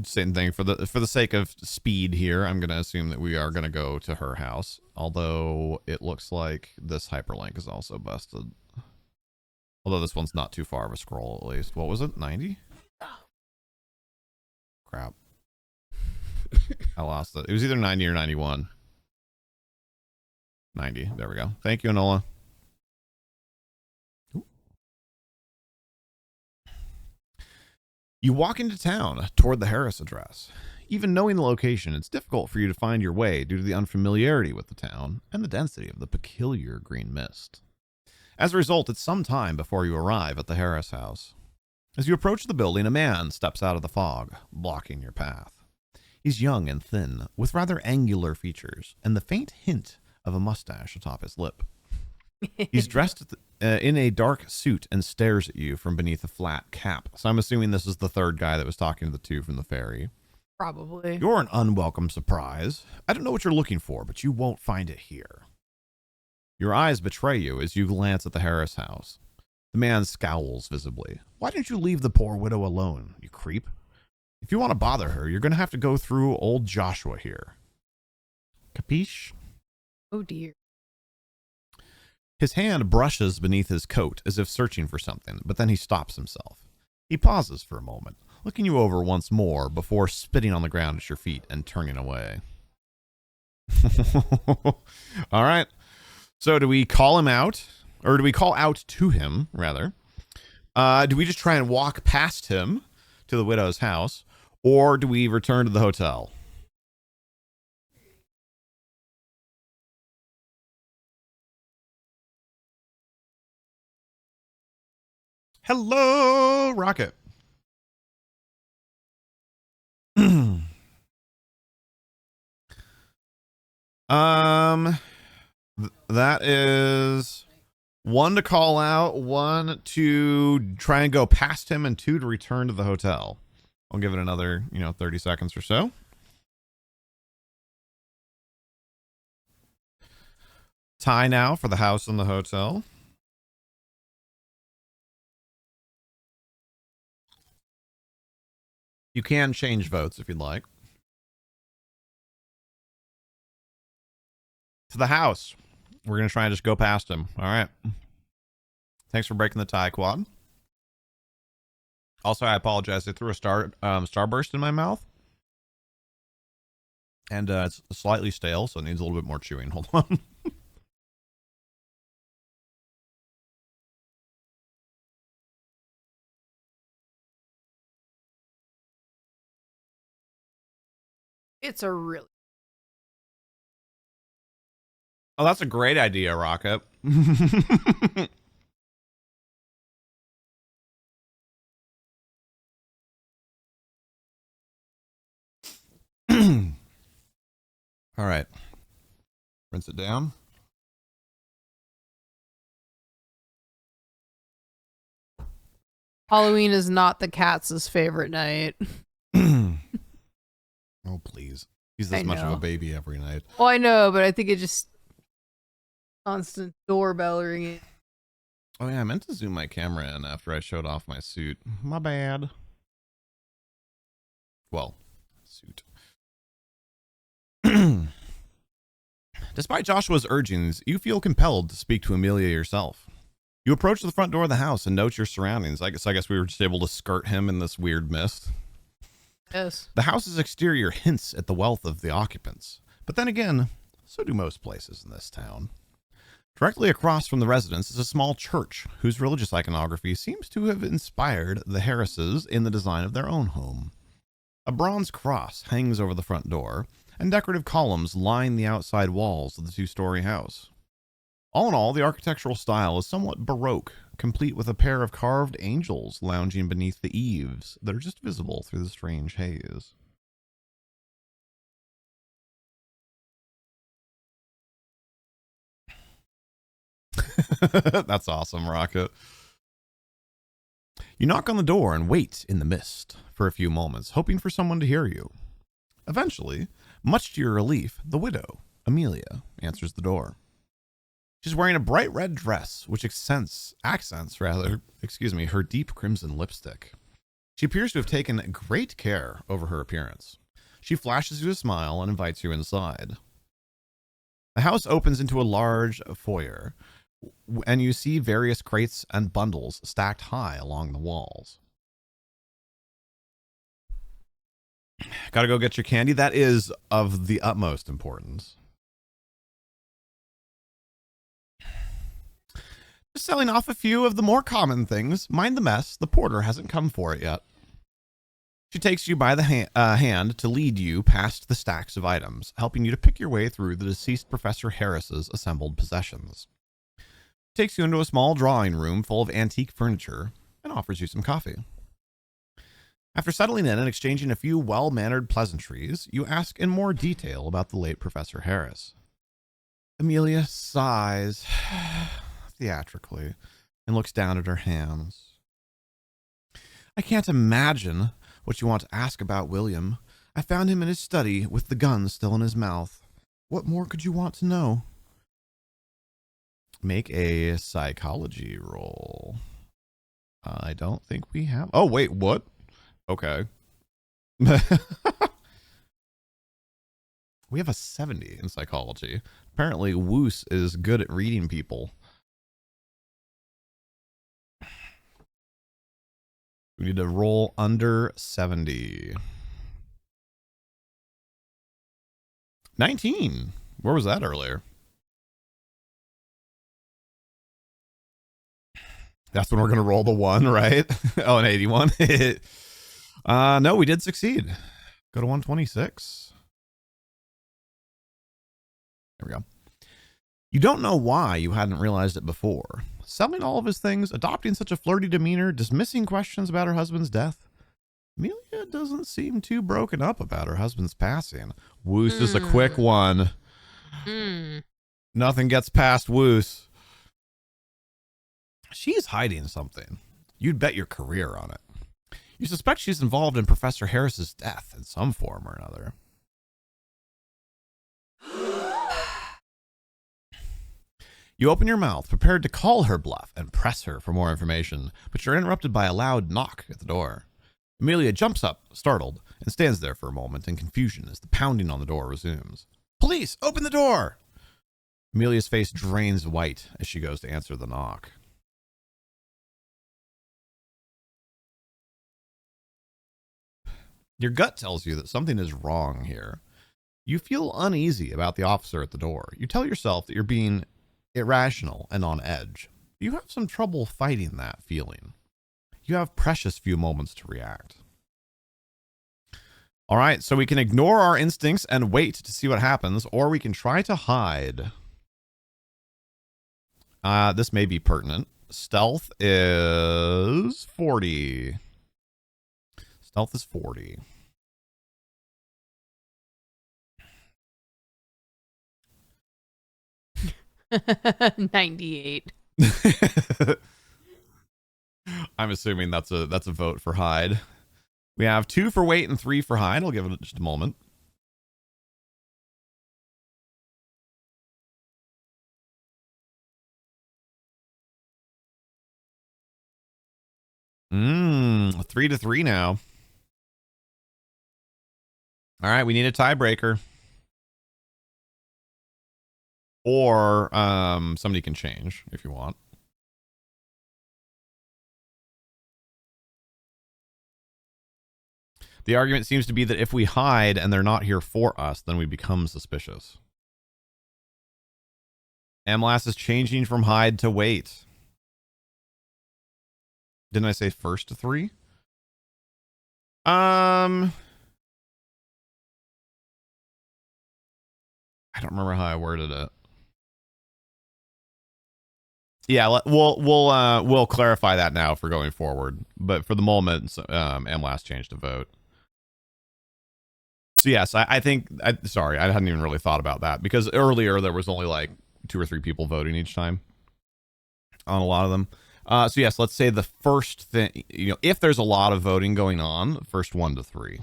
saying thing for the sake of speed here, I'm going to assume that we are going to go to her house. Although it looks like this hyperlink is also busted. Although this one's not too far of a scroll, at least. What was it? 90? Crap. I lost it. It was either 90 or 91. 90. There we go. Thank you, Enola. You walk into town toward the Harris address. Even knowing the location, it's difficult for you to find your way due to the unfamiliarity with the town and the density of the peculiar green mist. As a result, it's some time before you arrive at the Harris house. As you approach the building, a man steps out of the fog, blocking your path. He's young and thin, with rather angular features, and the faint hint of a mustache atop his lip. He's dressed in a dark suit and stares at you from beneath a flat cap. So I'm assuming this is the third guy that was talking to the two from the ferry. Probably. You're an unwelcome surprise. I don't know what you're looking for, but you won't find it here. Your eyes betray you as you glance at the Harris house. The man scowls visibly. Why didn't you leave the poor widow alone, you creep? If you want to bother her, you're going to have to go through old Joshua here. Capiche? Oh, dear. His hand brushes beneath his coat as if searching for something, but then he stops himself. He pauses for a moment, looking you over once more before spitting on the ground at your feet and turning away. All right. So do we call him out? Or do we call out to him, rather? Do we just try and walk past him to the widow's house? Or do we return to the hotel? Hello, Rocket. That is 1 to call out, 1 to try and go past him, and 2 to return to the hotel. I'll give it another, 30 seconds or so. Tie now for the house and the hotel. You can change votes if you'd like. To the house. We're going to try and just go past him. All right. Thanks for breaking the tie, Quad. Also, I apologize. I threw a starburst in my mouth. And it's slightly stale, so it needs a little bit more chewing. Hold on. It's a really... Oh, that's a great idea, Rocket. All right. Rinse it down. Halloween is not the cat's favorite night. Oh, please. He's this much of a baby every night. Well, I know, but I think it just... constant doorbell ringing. Oh, yeah, I meant to zoom my camera in after I showed off my suit. My bad. Well, suit. Despite Joshua's urgings, you feel compelled to speak to Amelia yourself. You approach the front door of the house and note your surroundings. I guess we were just able to skirt him in this weird mist. Yes. The house's exterior hints at the wealth of the occupants. But then again, so do most places in this town. Directly across from the residence is a small church whose religious iconography seems to have inspired the Harrises in the design of their own home. A bronze cross hangs over the front door, and decorative columns line the outside walls of the two-story house. All in all, the architectural style is somewhat baroque, complete with a pair of carved angels lounging beneath the eaves that are just visible through the strange haze. That's awesome, Rocket. You knock on the door and wait in the mist for a few moments, hoping for someone to hear you. Eventually, much to your relief, the widow, Amelia, answers the door. She's wearing a bright red dress, which accents her deep crimson lipstick. She appears to have taken great care over her appearance. She flashes you a smile and invites you inside. The house opens into a large foyer, and you see various crates and bundles stacked high along the walls. Gotta go get your candy. That is of the utmost importance. Just selling off a few of the more common things. Mind the mess, the porter hasn't come for it yet. She takes you by the hand to lead you past the stacks of items, helping you to pick your way through the deceased Professor Harris's assembled possessions. She takes you into a small drawing room full of antique furniture and offers you some coffee. After settling in and exchanging a few well-mannered pleasantries, you ask in more detail about the late Professor Harris. Amelia sighs theatrically and looks down at her hands. I can't imagine what you want to ask about William. I found him in his study with the gun still in his mouth. What more could you want to know? Make a psychology roll. I don't think we have... Oh, wait, what? Okay. We have a 70 in psychology. Apparently, Wuce is good at reading people. We need to roll under 70. 19. Where was that earlier? That's when we're going to roll the 1, right? Oh, an 81. No, we did succeed. Go to 126. There we go. You don't know why you hadn't realized it before. Selling all of his things, adopting such a flirty demeanor, dismissing questions about her husband's death. Amelia doesn't seem too broken up about her husband's passing. Wuce is a quick one. Nothing gets past Wuce. She's hiding something. You'd bet your career on it. You suspect she's involved in Professor Harris's death in some form or another. You open your mouth, prepared to call her bluff and press her for more information, but you're interrupted by a loud knock at the door. Amelia jumps up, startled, and stands there for a moment in confusion as the pounding on the door resumes. Police, open the door! Amelia's face drains white as she goes to answer the knock. Your gut tells you that something is wrong here. You feel uneasy about the officer at the door. You tell yourself that you're being irrational and on edge. You have some trouble fighting that feeling. You have precious few moments to react. All right, so we can ignore our instincts and wait to see what happens, or we can try to hide. This may be pertinent. Stealth is 40. Stealth is 40. $98. I'm assuming that's a vote for hide. We have 2 for wait and 3 for hide. I'll give it just a moment. Mm, 3-3 now. All right, we need a tiebreaker. Or somebody can change if you want. The argument seems to be that if we hide and they're not here for us, then we become suspicious. MLAS is changing from hide to wait. Didn't I say first to 3? I don't remember how I worded it. Yeah, we'll clarify that now for going forward. But for the moment, MLAS changed to vote. So yes, I think. Sorry, I hadn't even really thought about that because earlier there was only like 2 or 3 people voting each time on a lot of them. So yes, let's say the first thing. If there's a lot of voting going on, first 1 to 3.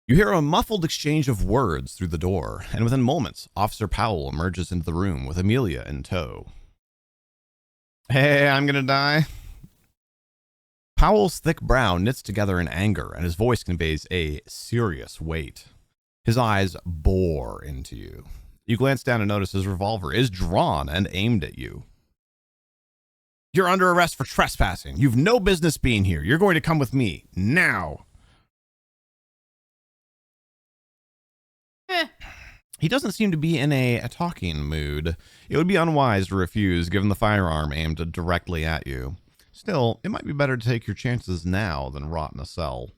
You hear a muffled exchange of words through the door, and within moments, Officer Powell emerges into the room with Amelia in tow. Hey, I'm gonna die. Powell's thick brow knits together in anger, and his voice conveys a serious weight. His eyes bore into you. You glance down and notice his revolver is drawn and aimed at you. You're under arrest for trespassing. You've no business being here. You're going to come with me now. He doesn't seem to be in a talking mood. It would be unwise to refuse, given the firearm aimed directly at you. Still, it might be better to take your chances now than rot in a cell.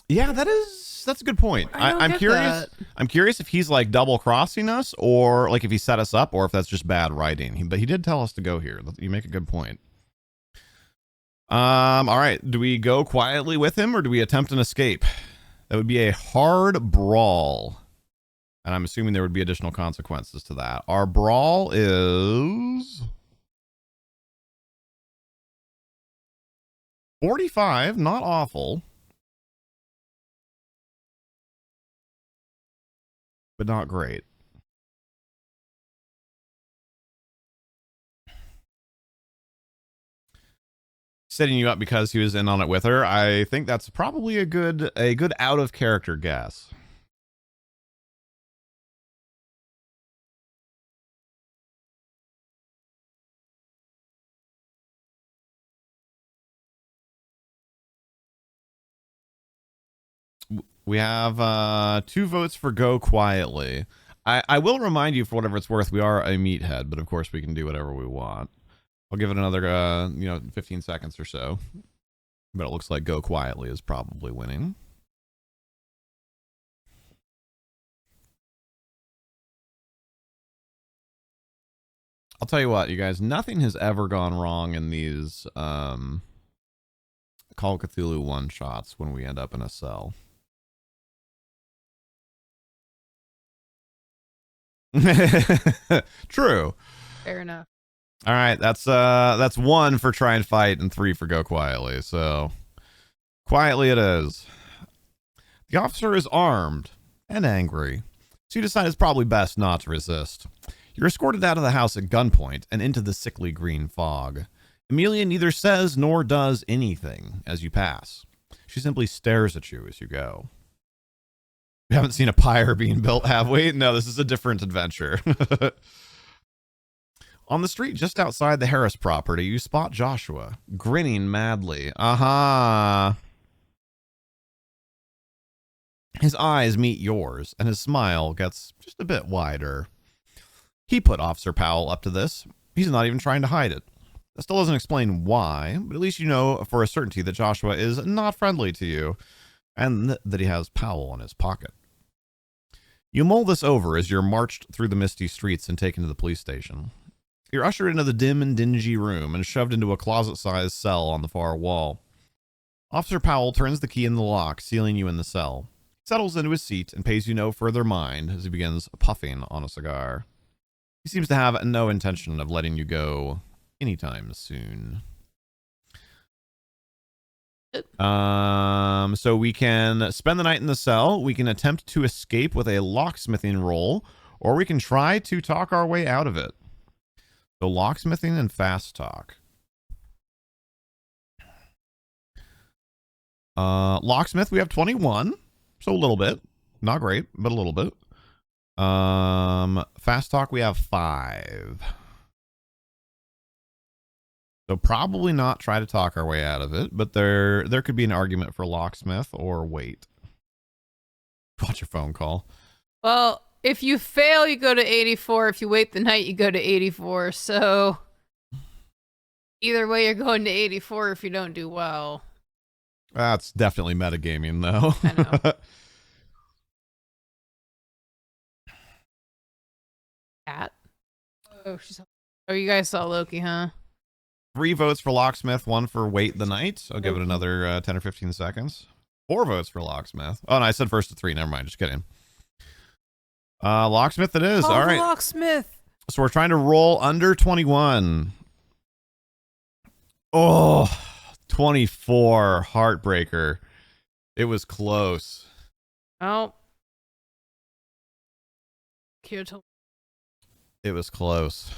Yeah, that's a good point. I'm curious. I'm curious if he's like double crossing us, or like if he set us up, or if that's just bad writing. But he did tell us to go here. You make a good point. All right. Do we go quietly with him, or do we attempt an escape? That would be a hard brawl. And I'm assuming there would be additional consequences to that. Our brawl is 45, not awful. But not great. Setting you up because he was in on it with her. I think that's probably a good out of character guess. We have 2 votes for go quietly. I will remind you, for whatever it's worth, we are a meathead, but of course we can do whatever we want. I'll give it another 15 seconds or so. But it looks like go quietly is probably winning. I'll tell you what, you guys, nothing has ever gone wrong in these Call of Cthulhu one-shots when we end up in a cell. True. Fair enough. All right, that's 1 for try and fight and 3 for go quietly. So quietly it is. The officer is armed and angry, so you decide it's probably best not to resist. You're escorted out of the house at gunpoint and into the sickly green fog. Amelia neither says nor does anything as you pass. She simply stares at you as you go. We haven't seen a pyre being built, have we? No, this is a different adventure. On the street just outside the Harris property, you spot Joshua, grinning madly. Aha! His eyes meet yours, and his smile gets just a bit wider. He put Officer Powell up to this. He's not even trying to hide it. That still doesn't explain why, but at least you know for a certainty that Joshua is not friendly to you, and that he has Powell in his pocket. You mull this over as you're marched through the misty streets and taken to the police station. You're ushered into the dim and dingy room and shoved into a closet-sized cell on the far wall. Officer Powell turns the key in the lock, sealing you in the cell. He settles into his seat and pays you no further mind as he begins puffing on a cigar. He seems to have no intention of letting you go anytime soon. So we can spend the night in the cell. We can attempt to escape with a locksmithing roll, or we can try to talk our way out of it. So locksmithing and fast talk. Locksmith, we have 21. So a little bit. Not great, but a little bit. Fast talk, we have 5. So probably not try to talk our way out of it, but there could be an argument for locksmith or wait. Watch your phone call. Well, if you fail, you go to 84. If you wait the night, you go to 84. So either way, you're going to 84 if you don't do well. That's definitely metagaming, though. I know. Cat. Oh, you guys saw Loki, huh? 3 votes for locksmith, 1 for wait the night. I'll give it another 10 or 15 seconds. 4 votes for locksmith. Oh, no, I said first to 3. Never mind. Just kidding. Locksmith it is. All right. Locksmith. So we're trying to roll under 21. Oh, 24. Heartbreaker. It was close. Oh. Kyoto. It was close.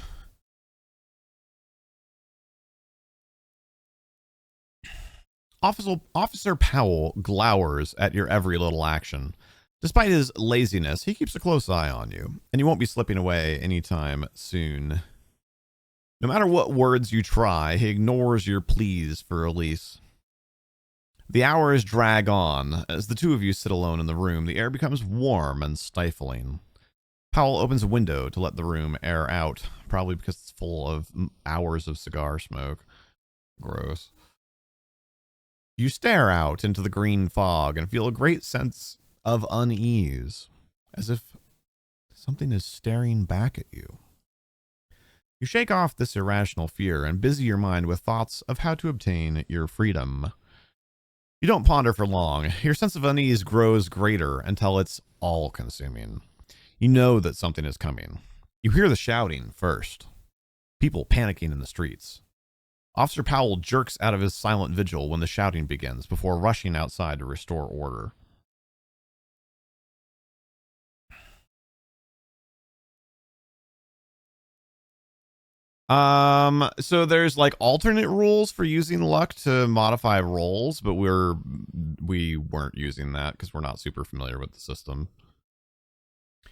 Officer Powell glowers at your every little action. Despite his laziness, he keeps a close eye on you, and you won't be slipping away anytime soon. No matter what words you try, he ignores your pleas for release. The hours drag on. As the two of you sit alone in the room, the air becomes warm and stifling. Powell opens a window to let the room air out, probably because it's full of hours of cigar smoke. Gross. You stare out into the green fog and feel a great sense of unease, as if something is staring back at you. You shake off this irrational fear and busy your mind with thoughts of how to obtain your freedom. You don't ponder for long. Your sense of unease grows greater until it's all-consuming. You know that something is coming. You hear the shouting first. People panicking in the streets. Officer Powell jerks out of his silent vigil when the shouting begins before rushing outside to restore order. So there's like alternate rules for using luck to modify rolls, but we weren't using that because we're not super familiar with the system.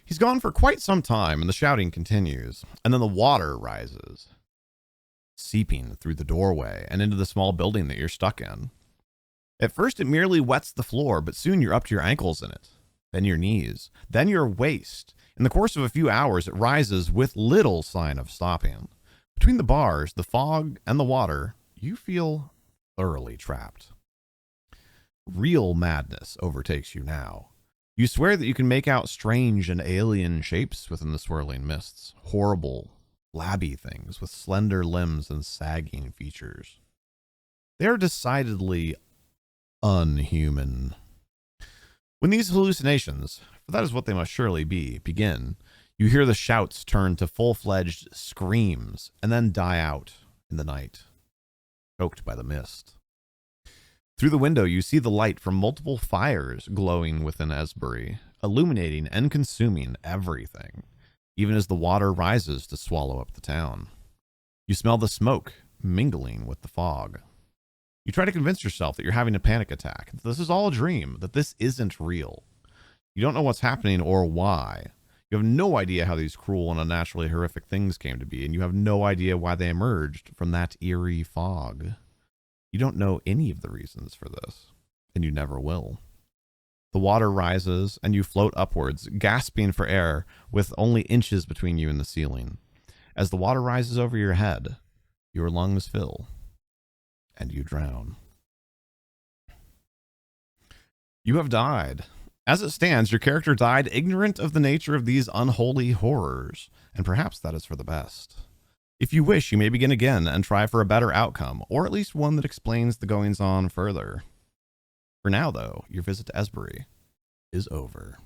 He's gone for quite some time and the shouting continues, and then the water rises, seeping through the doorway and into the small building that you're stuck in. At first, it merely wets the floor, but soon you're up to your ankles in it, then your knees, then your waist. In the course of a few hours, it rises with little sign of stopping. Between the bars, the fog, and the water, you feel thoroughly trapped. Real madness overtakes you now. You swear that you can make out strange and alien shapes within the swirling mists. Horrible, flabby things with slender limbs and sagging features. They are decidedly unhuman. When these hallucinations, for that is what they must surely be, begin, you hear the shouts turn to full-fledged screams and then die out in the night, choked by the mist. Through the window, you see the light from multiple fires glowing within Esbury, illuminating and consuming everything, even as the water rises to swallow up the town. You smell the smoke mingling with the fog. You try to convince yourself that you're having a panic attack, that this is all a dream, that this isn't real. You don't know what's happening or why. You have no idea how these cruel and unnaturally horrific things came to be, and you have no idea why they emerged from that eerie fog. You don't know any of the reasons for this, and you never will. The water rises, and you float upwards, gasping for air, with only inches between you and the ceiling. As the water rises over your head, your lungs fill, and you drown. You have died. As it stands, your character died ignorant of the nature of these unholy horrors, and perhaps that is for the best. If you wish, you may begin again and try for a better outcome, or at least one that explains the goings-on further. For now, though, your visit to Esbury is over.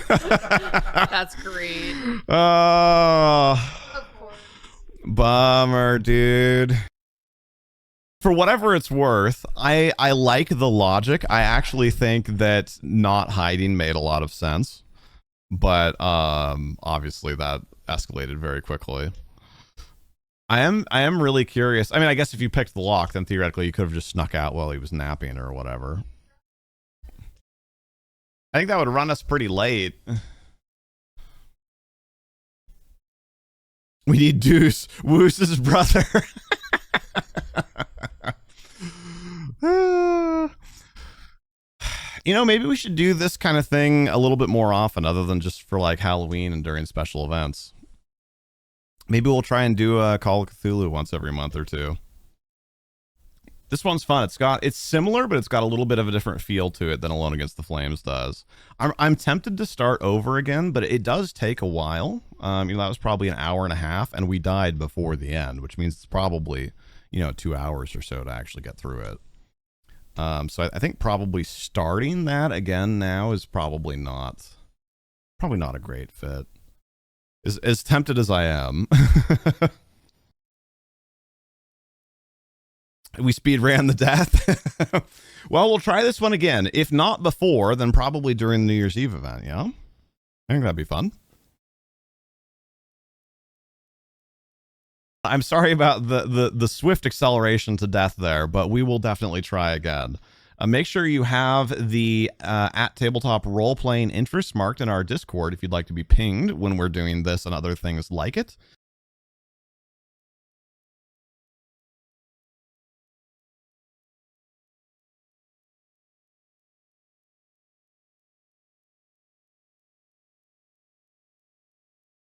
That's great. Of course. Bummer, dude. For whatever it's worth, I like the logic. I actually think that not hiding made a lot of sense. But obviously that escalated very quickly. I am really curious. I mean, I guess if you picked the lock, then theoretically you could have just snuck out while he was napping or whatever. I think that would run us pretty late. We need Deuce, Wuce's brother. You know, maybe we should do this kind of thing a little bit more often, other than just for like Halloween and during special events. Maybe we'll try and do a Call of Cthulhu once every month or two. This one's fun. It's similar, but it's got a little bit of a different feel to it than Alone Against the Flames does. I'm tempted to start over again, but it does take a while. You know, that was probably an hour and a half, and we died before the end, which means it's probably, 2 hours or so to actually get through it. So I think probably starting that again now is probably not a great fit. As tempted as I am. We speed ran the death. Well, we'll try this one again. If not before, then probably during the New Year's Eve event, yeah? I think that'd be fun. I'm sorry about the swift acceleration to death there, but we will definitely try again. Make sure you have the at Tabletop Roleplaying interests marked in our Discord if you'd like to be pinged when we're doing this and other things like it.